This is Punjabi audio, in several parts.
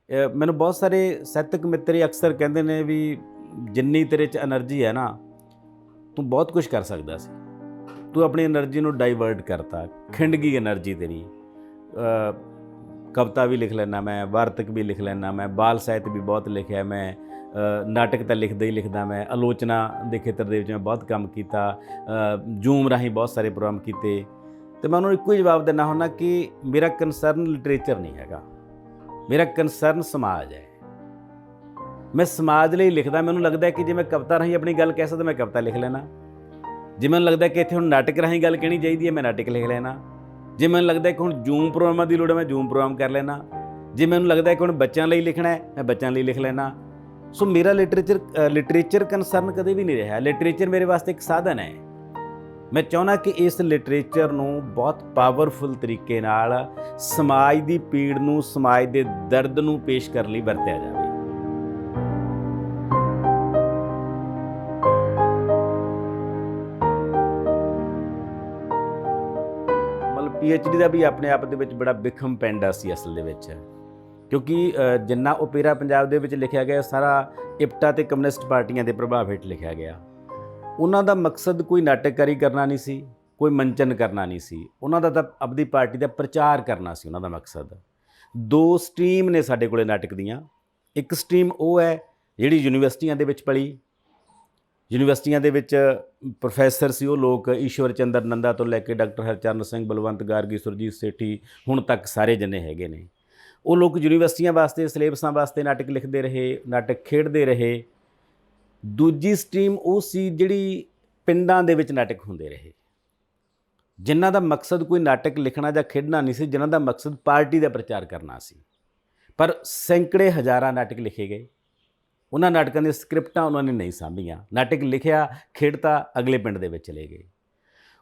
ਮੈਨੂੰ ਬਹੁਤ ਸਾਰੇ ਸਾਹਿਤਕ ਮਿੱਤਰ ਅਕਸਰ ਕਹਿੰਦੇ ਨੇ ਵੀ ਜਿੰਨੀ ਤੇਰੇ 'ਚ એનર્ਜੀ ਹੈ ਨਾ, ਤੂੰ ਬਹੁਤ ਕੁਝ ਕਰ ਸਕਦਾ ਸੀ। ਤੂੰ ਆਪਣੀ એનર્ਜੀ ਨੂੰ ਡਾਈਵਰਟ ਕਰਤਾ, ਖਿੰਡ ਗਈ એનર્ਜੀ ਤੇਰੀ। ਕਵਿਤਾ ਵੀ ਲਿਖ ਲੈਂਦਾ ਮੈਂ, ਵਾਰਤਕ ਵੀ ਲਿਖ ਲੈਂਦਾ ਮੈਂ, ਬਾਲ ਸਾਹਿਤ ਵੀ ਬਹੁਤ ਲਿਖਿਆ ਮੈਂ, ਨਾਟਕ ਤਾਂ ਲਿਖਦਾ ਹੀ ਲਿਖਦਾ ਮੈਂ, ਆਲੋਚਨਾ ਦੇ ਖੇਤਰ ਦੇ ਵਿੱਚ ਮੈਂ ਬਹੁਤ ਕੰਮ ਕੀਤਾ, ਜ਼ੂਮ ਰਾਹੀਂ ਬਹੁਤ ਸਾਰੇ ਪ੍ਰੋਗਰਾਮ ਕੀਤੇ। ਅਤੇ ਮੈਂ ਉਹਨੂੰ ਇੱਕੋ ਹੀ ਜਵਾਬ ਦਿੰਦਾ ਹੁੰਦਾ ਕਿ ਮੇਰਾ ਕੰਸਰਨ ਲਿਟਰੇਚਰ ਨਹੀਂ ਹੈਗਾ, ਮੇਰਾ ਕੰਸਰਨ ਸਮਾਜ ਹੈ। ਮੈਂ ਸਮਾਜ ਲਈ ਲਿਖਦਾ। ਮੈਨੂੰ ਲੱਗਦਾ ਕਿ ਜੇ ਮੈਂ ਕਵਿਤਾ ਰਾਹੀਂ ਆਪਣੀ ਗੱਲ ਕਹਿ ਸਕਦਾ, ਮੈਂ ਕਵਿਤਾ ਲਿਖ ਲੈਣਾ। ਜੇ ਮੈਨੂੰ ਲੱਗਦਾ ਕਿ ਇੱਥੇ ਹੁਣ ਨਾਟਕ ਰਾਹੀਂ ਗੱਲ ਕਹਿਣੀ ਚਾਹੀਦੀ ਹੈ, ਮੈਂ ਨਾਟਕ ਲਿਖ ਲੈਣਾ। ਜੇ ਮੈਨੂੰ ਲੱਗਦਾ ਕਿ ਹੁਣ ਜ਼ੂਮ ਪ੍ਰੋਗਰਾਮਾਂ ਦੀ ਲੋੜ ਹੈ, ਮੈਂ ਜ਼ੂਮ ਪ੍ਰੋਗਰਾਮ ਕਰ ਲੈਣਾ। ਜੇ ਮੈਨੂੰ ਲੱਗਦਾ ਕਿ ਹੁਣ ਬੱਚਿਆਂ ਲਈ ਲਿਖਣਾ ਹੈ, ਮੈਂ ਬੱਚਿਆਂ ਲਈ ਲਿਖ ਲੈਣਾ। ਸੋ ਮੇਰਾ ਲਿਟਰੇਚਰ ਕੰਸਰਨ ਕਦੇ ਵੀ ਨਹੀਂ ਰਿਹਾ। ਲਿਟਰੇਚਰ ਮੇਰੇ ਵਾਸਤੇ ਇੱਕ ਸਾਧਨ ਹੈ। ਮੈਂ ਚਾਹੁੰਦਾ ਕਿ ਇਸ ਲਿਟਰੇਚਰ ਨੂੰ ਬਹੁਤ ਪਾਵਰਫੁਲ ਤਰੀਕੇ ਨਾਲ ਸਮਾਜ ਦੀ ਪੀੜ ਨੂੰ, ਸਮਾਜ ਦੇ ਦਰਦ ਨੂੰ ਪੇਸ਼ ਕਰਨ ਲਈ ਵਰਤਿਆ ਜਾਵੇ। ਮਤਲਬ PhD ਦਾ ਵੀ ਆਪਣੇ ਆਪ ਦੇ ਵਿੱਚ ਬੜਾ ਬਿਖਮ ਪੈਂਡਾ ਸੀ ਅਸਲ ਦੇ ਵਿੱਚ, ਕਿਉਂਕਿ ਜਿੰਨਾ ਓਪੇਰਾ ਪੰਜਾਬ ਦੇ ਵਿੱਚ ਲਿਖਿਆ ਗਿਆ ਸਾਰਾ ਇਪਟਾ ਅਤੇ ਕਮਿਊਨਿਸਟ ਪਾਰਟੀਆਂ ਦੇ ਪ੍ਰਭਾਵ ਹੇਠ ਲਿਖਿਆ ਗਿਆ। ਉਹਨਾਂ ਦਾ ਮਕਸਦ ਕੋਈ ਨਾਟਕਕਾਰੀ ਕਰਨਾ ਨਹੀਂ ਸੀ, ਕੋਈ ਮੰਚਨ ਕਰਨਾ ਨਹੀਂ ਸੀ। ਉਹਨਾਂ ਦਾ ਤਾਂ ਆਪਣੀ ਪਾਰਟੀ ਦਾ ਪ੍ਰਚਾਰ ਕਰਨਾ ਸੀ ਉਹਨਾਂ ਦਾ ਮਕਸਦ। ਦੋ ਸਟਰੀਮ ਨੇ ਸਾਡੇ ਕੋਲੇ ਨਾਟਕ ਦੀਆਂ। ਇੱਕ ਸਟਰੀਮ ਉਹ ਹੈ ਜਿਹੜੀ ਯੂਨੀਵਰਸਿਟੀਆਂ ਦੇ ਵਿੱਚ ਪਲੀ। ਯੂਨੀਵਰਸਿਟੀਆਂ ਦੇ ਵਿੱਚ ਪ੍ਰੋਫੈਸਰ ਸੀ ਉਹ ਲੋਕ, ਈਸ਼ਵਰ ਚੰਦਰ ਨੰਦਾ ਤੋਂ ਲੈ ਕੇ ਡਾਕਟਰ ਹਰਚਰਨ ਸਿੰਘ, ਬਲਵੰਤ ਗਾਰਗੀ, ਸੁਰਜੀਤ ਸੇਠੀ, ਹੁਣ ਤੱਕ ਸਾਰੇ ਜਣੇ ਹੈਗੇ ਨੇ। ਉਹ ਲੋਕ ਯੂਨੀਵਰਸਿਟੀਆਂ ਵਾਸਤੇ, ਸਿਲੇਬਸਾਂ ਵਾਸਤੇ ਨਾਟਕ ਲਿਖਦੇ ਰਹੇ, ਨਾਟਕ ਖੇਡਦੇ ਰਹੇ। ਦੂਜੀ ਸਟਰੀਮ ਉਹ ਸੀ ਜਿਹੜੀ ਪਿੰਡਾਂ ਦੇ ਵਿੱਚ ਨਾਟਕ ਹੁੰਦੇ ਰਹੇ, ਜਿਨ੍ਹਾਂ ਦਾ ਮਕਸਦ ਕੋਈ ਨਾਟਕ ਲਿਖਣਾ ਜਾਂ ਖੇਡਣਾ ਨਹੀਂ ਸੀ, ਜਿਨ੍ਹਾਂ ਦਾ ਮਕਸਦ ਪਾਰਟੀ ਦਾ ਪ੍ਰਚਾਰ ਕਰਨਾ ਸੀ। ਪਰ ਸੈਂਕੜੇ ਹਜ਼ਾਰਾਂ ਨਾਟਕ ਲਿਖੇ ਗਏ। ਉਹਨਾਂ ਨਾਟਕਾਂ ਦੀਆਂ ਸਕ੍ਰਿਪਟਾਂ ਉਹਨਾਂ ਨੇ ਨਹੀਂ ਸਾਂਭੀਆਂ। ਨਾਟਕ ਲਿਖਿਆ, ਖੇਡਤਾ, ਅਗਲੇ ਪਿੰਡ ਦੇ ਵਿੱਚ ਚਲੇ ਗਏ।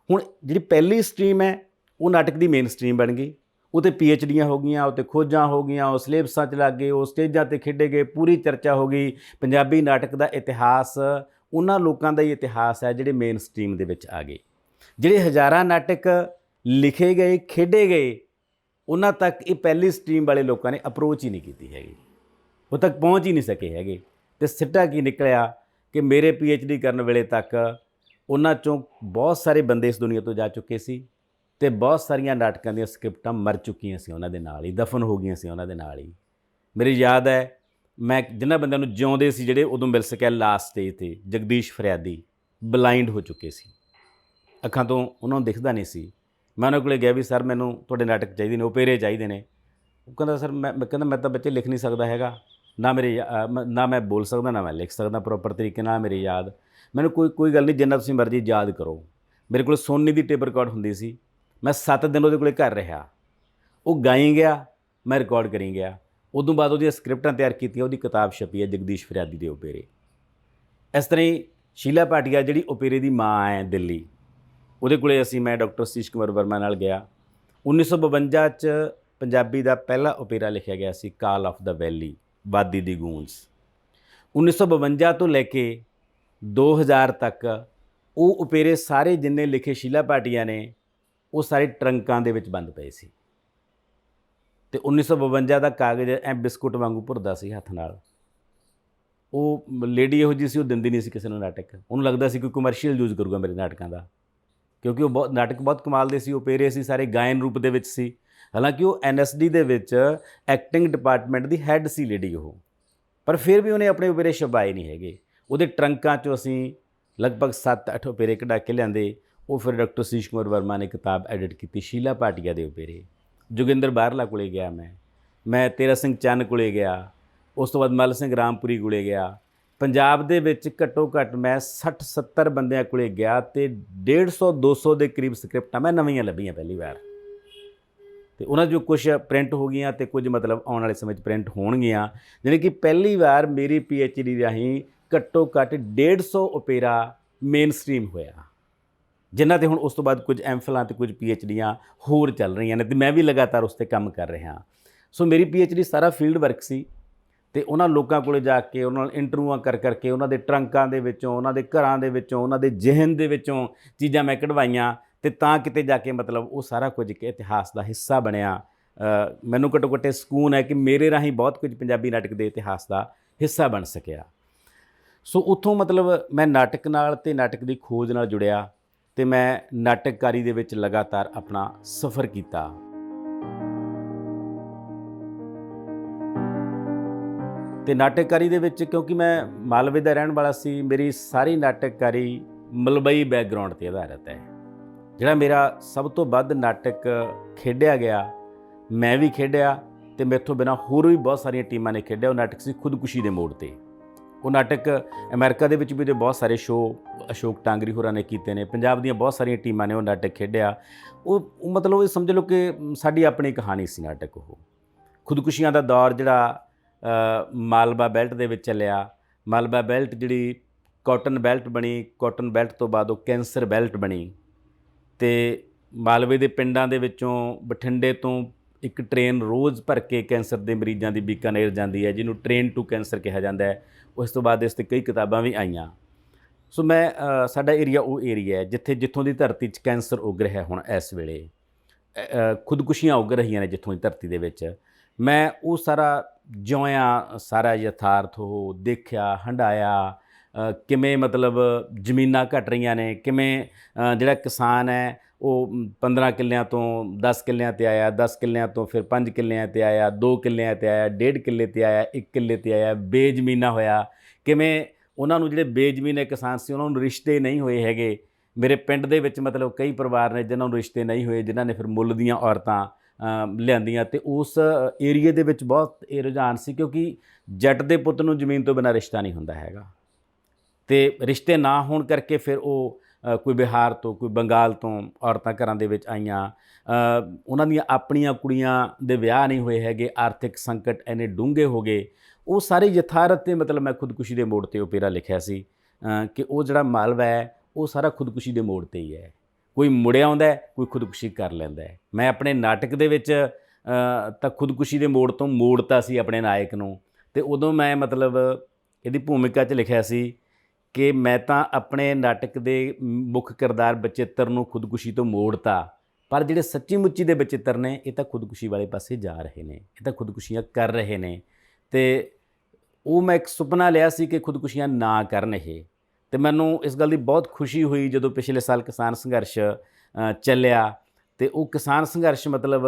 ਹੁਣ ਜਿਹੜੀ ਪਹਿਲੀ ਸਟਰੀਮ ਹੈ ਉਹ ਨਾਟਕ ਦੀ ਮੇਨ ਸਟਰੀਮ ਬਣ ਗਈ। ਉਹ 'ਤੇ PhDਆਂ ਹੋ ਗਈਆਂ, ਉਹ 'ਤੇ ਖੋਜਾਂ ਹੋ ਗਈਆਂ, ਉਹ ਸਿਲੇਬਸਾਂ 'ਚ ਲੱਗ ਗਏ, ਉਹ ਸਟੇਜਾਂ 'ਤੇ ਖੇਡੇ ਗਏ, ਪੂਰੀ ਚਰਚਾ ਹੋ ਗਈ। ਪੰਜਾਬੀ ਨਾਟਕ ਦਾ ਇਤਿਹਾਸ ਉਹਨਾਂ ਲੋਕਾਂ ਦਾ ਹੀ ਇਤਿਹਾਸ ਹੈ ਜਿਹੜੇ ਮੇਨ ਸਟਰੀਮ ਦੇ ਵਿੱਚ ਆ ਗਏ। ਜਿਹੜੇ ਹਜ਼ਾਰਾਂ ਨਾਟਕ ਲਿਖੇ ਗਏ, ਖੇਡੇ ਗਏ, ਉਹਨਾਂ ਤੱਕ ਇਹ ਪਹਿਲੀ ਸਟਰੀਮ ਵਾਲੇ ਲੋਕਾਂ ਨੇ ਅਪਰੋਚ ਹੀ ਨਹੀਂ ਕੀਤੀ ਹੈਗੀ, ਉਹ ਤੱਕ ਪਹੁੰਚ ਹੀ ਨਹੀਂ ਸਕੇ ਹੈਗੇ। ਅਤੇ ਸਿੱਟਾ ਕੀ ਨਿਕਲਿਆ ਕਿ ਮੇਰੇ PhD ਕਰਨ ਵੇਲੇ ਤੱਕ ਉਹਨਾਂ 'ਚੋਂ ਬਹੁਤ ਸਾਰੇ ਬੰਦੇ ਇਸ ਦੁਨੀਆ ਤੋਂ ਜਾ ਚੁੱਕੇ ਸੀ ਅਤੇ ਬਹੁਤ ਸਾਰੀਆਂ ਨਾਟਕਾਂ ਦੀਆਂ ਸਕ੍ਰਿਪਟਾਂ ਮਰ ਚੁੱਕੀਆਂ ਸੀ ਉਹਨਾਂ ਦੇ ਨਾਲ ਹੀ, ਦਫਨ ਹੋ ਗਈਆਂ ਸੀ ਉਹਨਾਂ ਦੇ ਨਾਲ ਹੀ। ਮੇਰੀ ਯਾਦ ਹੈ ਮੈਂ ਜਿਨ੍ਹਾਂ ਬੰਦਿਆਂ ਨੂੰ ਜਿਉਂਦੇ ਸੀ ਜਿਹੜੇ ਉਦੋਂ ਮਿਲ ਸਕਿਆ ਲਾਸਟ ਸਟੇਜ 'ਤੇ, ਜਗਦੀਸ਼ ਫਰਿਆਦੀ ਬਲਾਈਂਡ ਹੋ ਚੁੱਕੇ ਸੀ, ਅੱਖਾਂ ਤੋਂ ਉਹਨਾਂ ਨੂੰ ਦਿਖਦਾ ਨਹੀਂ ਸੀ। ਮੈਂ ਉਹਨਾਂ ਕੋਲ ਗਿਆ ਵੀ ਸਰ ਮੈਨੂੰ ਤੁਹਾਡੇ ਨਾਟਕ ਚਾਹੀਦੇ ਨੇ, ਓਪੇਰੇ ਚਾਹੀਦੇ ਨੇ। ਉਹ ਕਹਿੰਦਾ ਸਰ ਮੈਂ ਤਾਂ ਬੱਚੇ ਲਿਖ ਨਹੀਂ ਸਕਦਾ ਹੈਗਾ, ਨਾ ਮੈਂ ਬੋਲ ਸਕਦਾ, ਨਾ ਮੈਂ ਲਿਖ ਸਕਦਾ ਪ੍ਰੋਪਰ ਤਰੀਕੇ ਨਾਲ। ਮੇਰੀ ਯਾਦ ਮੈਨੂੰ ਕੋਈ ਗੱਲ ਨਹੀਂ, ਜਿੰਨਾ ਤੁਸੀਂ ਮਰਜ਼ੀ ਯਾਦ ਕਰੋ। ਮੇਰੇ ਕੋਲ ਸੋਨੀ ਦੀ ਟੇਪ ਰਿਕਾਰਡ ਹੁੰਦੀ ਸੀ, ਮੈਂ 7 ਦਿਨ ਉਹਦੇ ਕੋਲ ਘਰ ਰਿਹਾ। ਉਹ ਗਾਈ ਗਿਆ, ਮੈਂ ਰਿਕਾਰਡ ਕਰੀ ਗਿਆ। ਉਦੋਂ ਬਾਅਦ ਉਹਦੀਆਂ ਸਕ੍ਰਿਪਟਾਂ ਤਿਆਰ ਕੀਤੀਆਂ, ਉਹਦੀ ਕਿਤਾਬ ਛਪੀ ਹੈ ਜਗਦੀਸ਼ ਫਰਿਆਦੀ ਦੇ ਓਪੇਰੇ। ਇਸ ਤਰ੍ਹਾਂ ਹੀ ਸ਼ੀਲਾ ਭਾਟੀਆ ਜਿਹੜੀ ਓਪੇਰੇ ਦੀ ਮਾਂ ਹੈ ਦਿੱਲੀ, ਉਹਦੇ ਕੋਲੇ ਮੈਂ ਡਾਕਟਰ ਸਤੀਸ਼ ਕੁਮਾਰ ਵਰਮਾ ਨਾਲ ਗਿਆ। 1952 'ਚ ਪੰਜਾਬੀ ਦਾ ਪਹਿਲਾ ਓਪੇਰਾ ਲਿਖਿਆ ਗਿਆ ਸੀ, ਕਾਲ ਆਫ ਦਾ ਵੈਲੀ, ਵਾਦੀ ਦੀ ਗੂੰਜ। 1952 ਤੋਂ ਲੈ ਕੇ 2000 ਤੱਕ ਉਹ ਓਪੇਰੇ ਸਾਰੇ ਜਿੰਨੇ ਲਿਖੇ ਸ਼ੀਲਾ ਭਾਟੀਆ ਨੇ ਉਹ ਸਾਰੇ ਟਰੰਕਾਂ ਦੇ ਵਿੱਚ ਬੰਦ ਪਏ ਸੀ। ਅਤੇ 1952 ਦਾ ਕਾਗਜ਼ ਐਂ ਬਿਸਕੁਟ ਵਾਂਗੂ ਭੁਰਦਾ ਸੀ ਹੱਥ ਨਾਲ। ਉਹ ਲੇਡੀ ਇਹੋ ਜਿਹੀ ਸੀ, ਉਹ ਦਿੰਦੀ ਨਹੀਂ ਸੀ ਕਿਸੇ ਨੂੰ ਨਾਟਕ। ਉਹਨੂੰ ਲੱਗਦਾ ਸੀ ਕੋਈ ਕਮਰਸ਼ੀਅਲ ਯੂਜ਼ ਕਰੂਗਾ ਮੇਰੇ ਨਾਟਕਾਂ ਦਾ, ਕਿਉਂਕਿ ਉਹ ਨਾਟਕ ਬਹੁਤ ਕਮਾਲ ਦੇ ਸੀ। ਓਪੇਰੇ ਸੀ ਸਾਰੇ ਗਾਇਨ ਰੂਪ ਦੇ ਵਿੱਚ ਸੀ। ਹਾਲਾਂਕਿ ਉਹ NSD ਦੇ ਵਿੱਚ ਐਕਟਿੰਗ ਡਿਪਾਰਟਮੈਂਟ ਦੀ ਹੈੱਡ ਸੀ ਲੇਡੀ ਉਹ, ਪਰ ਫਿਰ ਵੀ ਉਹਨੇ ਆਪਣੇ ਓਪੇਰੇ ਛਪਾਏ ਨਹੀਂ ਹੈਗੇ। ਉਹਦੇ ਟਰੰਕਾਂ 'ਚੋਂ ਅਸੀਂ ਲਗਭਗ 7-8 ਓਪੇਰੇ ਕਢਾ ਕੇ ਲਿਆਂਦੇ। ਉਹ ਫਿਰ ਡਾਕਟਰ ਸਤੀਸ਼ ਕੁਮਾਰ ਵਰਮਾ ਨੇ ਕਿਤਾਬ ਐਡਿਟ ਕੀਤੀ, ਸ਼ੀਲਾ ਭਾਟੀਆ ਦੇ ਓਪੇਰੇ। ਜੋਗਿੰਦਰ ਬਾਹਰਲਾ ਕੋਲੇ ਗਿਆ ਮੈਂ ਤੇਰਾ ਸਿੰਘ ਚੰਨ ਕੋਲੇ ਗਿਆ। ਉਸ ਤੋਂ ਬਾਅਦ ਮੱਲ ਸਿੰਘ ਰਾਮਪੁਰੀ ਕੋਲੇ ਗਿਆ। ਪੰਜਾਬ ਦੇ ਵਿੱਚ ਘੱਟੋ ਘੱਟ ਮੈਂ 60-70 ਬੰਦਿਆਂ ਕੋਲੇ ਗਿਆ ਅਤੇ 150-200 ਦੇ ਕਰੀਬ ਸਕ੍ਰਿਪਟਾਂ ਮੈਂ ਨਵੀਆਂ ਲੱਭੀਆਂ ਪਹਿਲੀ ਵਾਰ। ਅਤੇ ਉਹਨਾਂ 'ਚੋਂ ਕੁਛ ਪ੍ਰਿੰਟ ਹੋ ਗਈਆਂ ਅਤੇ ਕੁਝ ਮਤਲਬ ਆਉਣ ਵਾਲੇ ਸਮੇਂ 'ਚ ਪ੍ਰਿੰਟ ਹੋਣਗੀਆਂ। ਜਾਣੀ ਕਿ ਪਹਿਲੀ ਵਾਰ ਮੇਰੀ PhD ਰਾਹੀਂ ਘੱਟੋ ਘੱਟ 150 ਓਪੇਰਾ ਮੇਨ ਸਟਰੀਮ ਹੋਇਆ, ਜਿਨ੍ਹਾਂ 'ਤੇ ਹੁਣ ਉਸ ਤੋਂ ਬਾਅਦ ਕੁਝ MPhilਆਂ ਅਤੇ ਕੁਝ PhDਆਂ ਹੋਰ ਚੱਲ ਰਹੀਆਂ ਨੇ ਅਤੇ ਮੈਂ ਵੀ ਲਗਾਤਾਰ ਉਸ 'ਤੇ ਕੰਮ ਕਰ ਰਿਹਾ। ਸੋ ਮੇਰੀ PhD ਸਾਰਾ ਫੀਲਡ ਵਰਕ ਸੀ ਅਤੇ ਉਹਨਾਂ ਲੋਕਾਂ ਕੋਲ ਜਾ ਕੇ ਉਹਨਾਂ ਨਾਲ ਇੰਟਰਵਿਊਆਂ ਕਰਕੇ ਉਹਨਾਂ ਦੇ ਟਰੰਕਾਂ ਦੇ ਵਿੱਚੋਂ, ਉਹਨਾਂ ਦੇ ਘਰਾਂ ਦੇ ਵਿੱਚੋਂ, ਉਹਨਾਂ ਦੇ ਜ਼ਿਹਨ ਦੇ ਵਿੱਚੋਂ ਚੀਜ਼ਾਂ ਮੈਂ ਕਢਵਾਈਆਂ ਅਤੇ ਤਾਂ ਕਿਤੇ ਜਾ ਕੇ ਮਤਲਬ ਉਹ ਸਾਰਾ ਕੁਝ ਇੱਕ ਇਤਿਹਾਸ ਦਾ ਹਿੱਸਾ ਬਣਿਆ। ਮੈਨੂੰ ਘੱਟੋ ਘੱਟ ਸਕੂਨ ਹੈ ਕਿ ਮੇਰੇ ਰਾਹੀਂ ਬਹੁਤ ਕੁਝ ਪੰਜਾਬੀ ਨਾਟਕ ਦੇ ਇਤਿਹਾਸ ਦਾ ਹਿੱਸਾ ਬਣ ਸਕਿਆ। ਸੋ ਉੱਥੋਂ ਮਤਲਬ ਮੈਂ ਨਾਟਕ ਨਾਲ ਅਤੇ ਨਾਟਕ ਦੀ ਖੋਜ ਨਾਲ ਜੁੜਿਆ ਅਤੇ ਮੈਂ ਨਾਟਕਕਾਰੀ ਦੇ ਵਿੱਚ ਲਗਾਤਾਰ ਆਪਣਾ ਸਫ਼ਰ ਕੀਤਾ। ਅਤੇ ਨਾਟਕਕਾਰੀ ਦੇ ਵਿੱਚ ਕਿਉਂਕਿ ਮੈਂ ਮਾਲਵੇ ਦਾ ਰਹਿਣ ਵਾਲਾ ਸੀ, ਮੇਰੀ ਸਾਰੀ ਨਾਟਕਕਾਰੀ ਮਲਵਈ ਬੈਕਗਰਾਊਂਡ 'ਤੇ ਆਧਾਰਿਤ ਹੈ। ਜਿਹੜਾ ਮੇਰਾ ਸਭ ਤੋਂ ਵੱਧ ਨਾਟਕ ਖੇਡਿਆ ਗਿਆ, ਮੈਂ ਵੀ ਖੇਡਿਆ ਅਤੇ ਮੈਥੋਂ ਬਿਨਾਂ ਹੋਰ ਵੀ ਬਹੁਤ ਸਾਰੀਆਂ ਟੀਮਾਂ ਨੇ ਖੇਡਿਆ, ਉਹ ਨਾਟਕ ਸੀ ਖੁਦਕੁਸ਼ੀ ਦੇ ਮੋੜ 'ਤੇ। ਉਹ ਨਾਟਕ ਅਮਰੀਕਾ ਦੇ ਵਿੱਚ ਵੀ ਉਹਦੇ ਬਹੁਤ ਸਾਰੇ ਸ਼ੋਅ ਅਸ਼ੋਕ ਟਾਂਗਰੀ ਹੋਰਾਂ ਨੇ ਕੀਤੇ ਨੇ, ਪੰਜਾਬ ਦੀਆਂ ਬਹੁਤ ਸਾਰੀਆਂ ਟੀਮਾਂ ਨੇ ਉਹ ਨਾਟਕ ਖੇਡਿਆ। ਉਹ ਮਤਲਬ ਇਹ ਸਮਝ ਲਓ ਕਿ ਸਾਡੀ ਆਪਣੀ ਕਹਾਣੀ ਸੀ ਨਾਟਕ। ਉਹ ਖੁਦਕੁਸ਼ੀਆਂ ਦਾ ਦੌਰ ਜਿਹੜਾ ਮਾਲਵਾ ਬੈਲਟ ਦੇ ਵਿੱਚ ਚੱਲਿਆ, ਮਾਲਵਾ ਬੈਲਟ ਜਿਹੜੀ ਕਾਟਨ ਬੈਲਟ ਬਣੀ, ਕਾਟਨ ਬੈਲਟ ਤੋਂ ਬਾਅਦ ਉਹ ਕੈਂਸਰ ਬੈਲਟ ਬਣੀ ਅਤੇ ਮਾਲਵੇ ਦੇ ਪਿੰਡਾਂ ਦੇ ਵਿੱਚੋਂ ਬਠਿੰਡੇ ਤੋਂ ਇੱਕ ਟ੍ਰੇਨ ਰੋਜ਼ ਭਰ ਕੇ ਕੈਂਸਰ ਦੇ ਮਰੀਜ਼ਾਂ ਦੀ ਬੀਕਾਨੇਰ ਜਾਂਦੀ ਹੈ, ਜਿਹਨੂੰ ਟ੍ਰੇਨ ਟੂ ਕੈਂਸਰ ਕਿਹਾ ਜਾਂਦਾ ਹੈ। ਉਸ ਤੋਂ ਬਾਅਦ ਇਸ 'ਤੇ ਕਈ ਕਿਤਾਬਾਂ ਵੀ ਆਈਆਂ। ਸੋ ਮੈਂ ਸਾਡਾ ਏਰੀਆ ਉਹ ਏਰੀਆ ਹੈ ਜਿੱਥੋਂ ਦੀ ਧਰਤੀ 'ਚ ਕੈਂਸਰ ਉੱਗ ਰਿਹਾ ਹੁਣ ਇਸ ਵੇਲੇ, ਖੁਦਕੁਸ਼ੀਆਂ ਉੱਗ ਰਹੀਆਂ ਨੇ ਜਿੱਥੋਂ ਦੀ ਧਰਤੀ ਦੇ ਵਿੱਚ। ਮੈਂ ਉਹ ਸਾਰਾ ਜਿਉਇਆ, ਸਾਰਾ ਯਥਾਰਥ ਉਹ ਦੇਖਿਆ, ਹੰਢਾਇਆ, ਕਿਵੇਂ ਮਤਲਬ ਜ਼ਮੀਨਾਂ ਘਟ ਰਹੀਆਂ ਨੇ, ਕਿਵੇਂ ਜਿਹੜਾ ਕਿਸਾਨ ਹੈ ਉਹ 15 ਕਿੱਲਿਆਂ ਤੋਂ 10 ਕਿੱਲਿਆਂ 'ਤੇ ਆਇਆ, 10 ਕਿੱਲਿਆਂ ਤੋਂ ਫਿਰ 5 ਕਿੱਲਿਆਂ 'ਤੇ ਆਇਆ, 2 ਕਿੱਲਿਆਂ 'ਤੇ ਆਇਆ, 1.5 ਕਿੱਲੇ 'ਤੇ ਆਇਆ, 1 ਕਿੱਲੇ 'ਤੇ ਆਇਆ, ਬੇਜ਼ਮੀਨਾ ਹੋਇਆ। ਕਿਵੇਂ ਉਹਨਾਂ ਨੂੰ ਜਿਹੜੇ ਬੇਜ਼ਮੀਨੇ ਕਿਸਾਨ ਸੀ ਉਹਨਾਂ ਨੂੰ ਰਿਸ਼ਤੇ ਨਹੀਂ ਹੋਏ ਹੈਗੇ। ਮੇਰੇ ਪਿੰਡ ਦੇ ਵਿੱਚ ਮਤਲਬ ਕਈ ਪਰਿਵਾਰ ਨੇ ਜਿਨ੍ਹਾਂ ਨੂੰ ਰਿਸ਼ਤੇ ਨਹੀਂ ਹੋਏ, ਜਿਨ੍ਹਾਂ ਨੇ ਫਿਰ ਮੁੱਲ ਦੀਆਂ ਔਰਤਾਂ ਲਿਆਂਦੀਆਂ। ਅਤੇ ਉਸ ਏਰੀਏ ਦੇ ਵਿੱਚ ਬਹੁਤ ਇਹ ਰੁਝਾਨ ਸੀ ਕਿਉਂਕਿ ਜੱਟ ਦੇ ਪੁੱਤ ਨੂੰ ਜ਼ਮੀਨ ਤੋਂ ਬਿਨਾਂ ਰਿਸ਼ਤਾ ਨਹੀਂ ਹੁੰਦਾ ਹੈਗਾ, ਅਤੇ ਰਿਸ਼ਤੇ ਨਾ ਹੋਣ ਕਰਕੇ ਫਿਰ ਉਹ ਕੋਈ ਬਿਹਾਰ ਤੋਂ, ਕੋਈ ਬੰਗਾਲ ਤੋਂ ਔਰਤਾਂ ਘਰਾਂ ਦੇ ਵਿੱਚ ਆਈਆਂ। ਉਹਨਾਂ ਦੀਆਂ ਆਪਣੀਆਂ ਕੁੜੀਆਂ ਦੇ ਵਿਆਹ ਨਹੀਂ ਹੋਏ ਹੈਗੇ, ਆਰਥਿਕ ਸੰਕਟ ਇੰਨੇ ਡੂੰਘੇ ਹੋ ਗਏ। ਉਹ ਸਾਰੇ ਯਥਾਰਥ 'ਤੇ ਮਤਲਬ ਮੈਂ ਖੁਦਕੁਸ਼ੀ ਦੇ ਮੋੜ 'ਤੇ ਉਹ ਪੇਰਾ ਲਿਖਿਆ ਸੀ ਕਿ ਉਹ ਜਿਹੜਾ ਮਾਲਵਾ ਹੈ ਉਹ ਸਾਰਾ ਖੁਦਕੁਸ਼ੀ ਦੇ ਮੋੜ 'ਤੇ ਹੀ ਹੈ। ਕੋਈ ਮੁੜਿਆ ਆਉਂਦਾ, ਕੋਈ ਖੁਦਕੁਸ਼ੀ ਕਰ ਲੈਂਦਾ ਹੈ। ਮੈਂ ਆਪਣੇ ਨਾਟਕ ਦੇ ਵਿੱਚ ਤਾਂ ਖੁਦਕੁਸ਼ੀ ਦੇ ਮੋੜ ਤੋਂ ਮੋੜਤਾ ਸੀ ਆਪਣੇ ਨਾਇਕ ਨੂੰ, ਅਤੇ ਉਦੋਂ ਮੈਂ ਮਤਲਬ ਇਹਦੀ ਭੂਮਿਕਾ 'ਚ ਲਿਖਿਆ ਸੀ ਕਿ ਮੈਂ ਤਾਂ ਆਪਣੇ ਨਾਟਕ ਦੇ ਮੁੱਖ ਕਿਰਦਾਰ ਬਚਿੱਤਰ ਨੂੰ ਖੁਦਕੁਸ਼ੀ ਤੋਂ ਮੋੜਤਾ, ਪਰ ਜਿਹੜੇ ਸੱਚੀ ਮੁੱਚੀ ਦੇ ਬਚਿੱਤਰ ਨੇ ਇਹ ਤਾਂ ਖੁਦਕੁਸ਼ੀ ਵਾਲੇ ਪਾਸੇ ਜਾ ਰਹੇ ਨੇ, ਇਹ ਤਾਂ ਖੁਦਕੁਸ਼ੀਆਂ ਕਰ ਰਹੇ ਨੇ। ਅਤੇ ਉਹ ਮੈਂ ਇੱਕ ਸੁਪਨਾ ਲਿਆ ਸੀ ਕਿ ਖੁਦਕੁਸ਼ੀਆਂ ਨਾ ਕਰਨ ਇਹ। ਅਤੇ ਮੈਨੂੰ ਇਸ ਗੱਲ ਦੀ ਬਹੁਤ ਖੁਸ਼ੀ ਹੋਈ ਜਦੋਂ ਪਿਛਲੇ ਸਾਲ ਕਿਸਾਨ ਸੰਘਰਸ਼ ਚੱਲਿਆ, ਅਤੇ ਉਹ ਕਿਸਾਨ ਸੰਘਰਸ਼ ਮਤਲਬ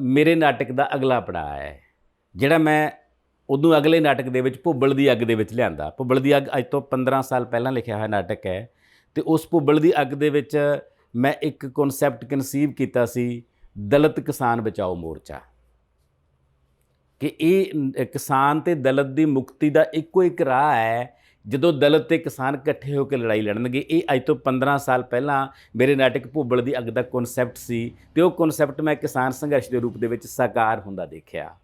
ਮੇਰੇ ਨਾਟਕ ਦਾ ਅਗਲਾ ਪੜਾਅ ਹੈ, ਜਿਹੜਾ ਮੈਂ ਉਦੋਂ ਅਗਲੇ ਨਾਟਕ ਦੇ ਵਿੱਚ ਭੁੱਬਲ ਦੀ ਅੱਗ ਦੇ ਵਿੱਚ ਲਿਆਂਦਾ। ਭੁੱਬਲ ਦੀ ਅੱਗ ਅੱਜ ਤੋਂ 15 ਸਾਲ ਪਹਿਲਾਂ ਲਿਖਿਆ ਹੋਇਆ ਨਾਟਕ ਹੈ, ਅਤੇ ਉਸ ਭੁੱਬਲ ਦੀ ਅੱਗ ਦੇ ਵਿੱਚ ਮੈਂ ਇੱਕ ਕਨਸੈਪਟ ਕਨਸੀਵ ਕੀਤਾ ਸੀ, ਦਲਿਤ ਕਿਸਾਨ ਬਚਾਓ ਮੋਰਚਾ, ਕਿ ਇਹ ਕਿਸਾਨ ਅਤੇ ਦਲਿਤ ਦੀ ਮੁਕਤੀ ਦਾ ਇੱਕੋ ਇੱਕ ਰਾਹ ਹੈ ਜਦੋਂ ਦਲਿਤ ਅਤੇ ਕਿਸਾਨ ਇਕੱਠੇ ਹੋ ਕੇ ਲੜਾਈ ਲੜਨਗੇ। ਇਹ ਅੱਜ ਤੋਂ 15 ਸਾਲ ਪਹਿਲਾਂ ਮੇਰੇ ਨਾਟਕ ਭੁੱਬਲ ਦੀ ਅੱਗ ਦਾ ਕਨਸੈਪਟ ਸੀ, ਅਤੇ ਉਹ ਕਨਸੈਪਟ ਮੈਂ ਕਿਸਾਨ ਸੰਘਰਸ਼ ਦੇ ਰੂਪ ਦੇ ਵਿੱਚ ਸਾਕਾਰ ਹੁੰਦਾ ਦੇਖਿਆ।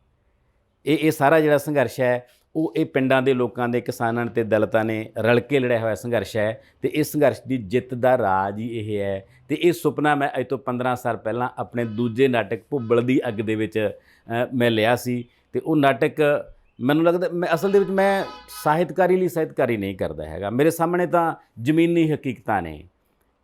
ਇਹ ਸਾਰਾ ਜਿਹੜਾ ਸੰਘਰਸ਼ ਹੈ ਉਹ ਇਹ ਪਿੰਡਾਂ ਦੇ ਲੋਕਾਂ ਦੇ, ਕਿਸਾਨਾਂ ਅਤੇ ਦਲਿਤਾਂ ਨੇ ਰਲ ਕੇ ਲੜਿਆ ਹੋਇਆ ਸੰਘਰਸ਼ ਹੈ, ਅਤੇ ਇਸ ਸੰਘਰਸ਼ ਦੀ ਜਿੱਤ ਦਾ ਰਾਜ ਹੀ ਇਹ ਹੈ। ਅਤੇ ਇਹ ਸੁਪਨਾ ਮੈਂ ਅੱਜ ਤੋਂ 15 ਸਾਲ ਪਹਿਲਾਂ ਆਪਣੇ ਦੂਜੇ ਨਾਟਕ ਭੁੱਬਲ ਦੀ ਅੱਗ ਦੇ ਵਿੱਚ ਮੈਂ ਲਿਆ ਸੀ। ਅਤੇ ਉਹ ਨਾਟਕ ਮੈਨੂੰ ਲੱਗਦਾ ਮੈਂ ਅਸਲ ਦੇ ਵਿੱਚ ਮੈਂ ਸਾਹਿਤਕਾਰੀ ਲਈ ਸਾਹਿਤਕਾਰੀ ਨਹੀਂ ਕਰਦਾ ਹੈਗਾ, ਮੇਰੇ ਸਾਹਮਣੇ ਤਾਂ ਜ਼ਮੀਨੀ ਹਕੀਕਤਾਂ ਨੇ।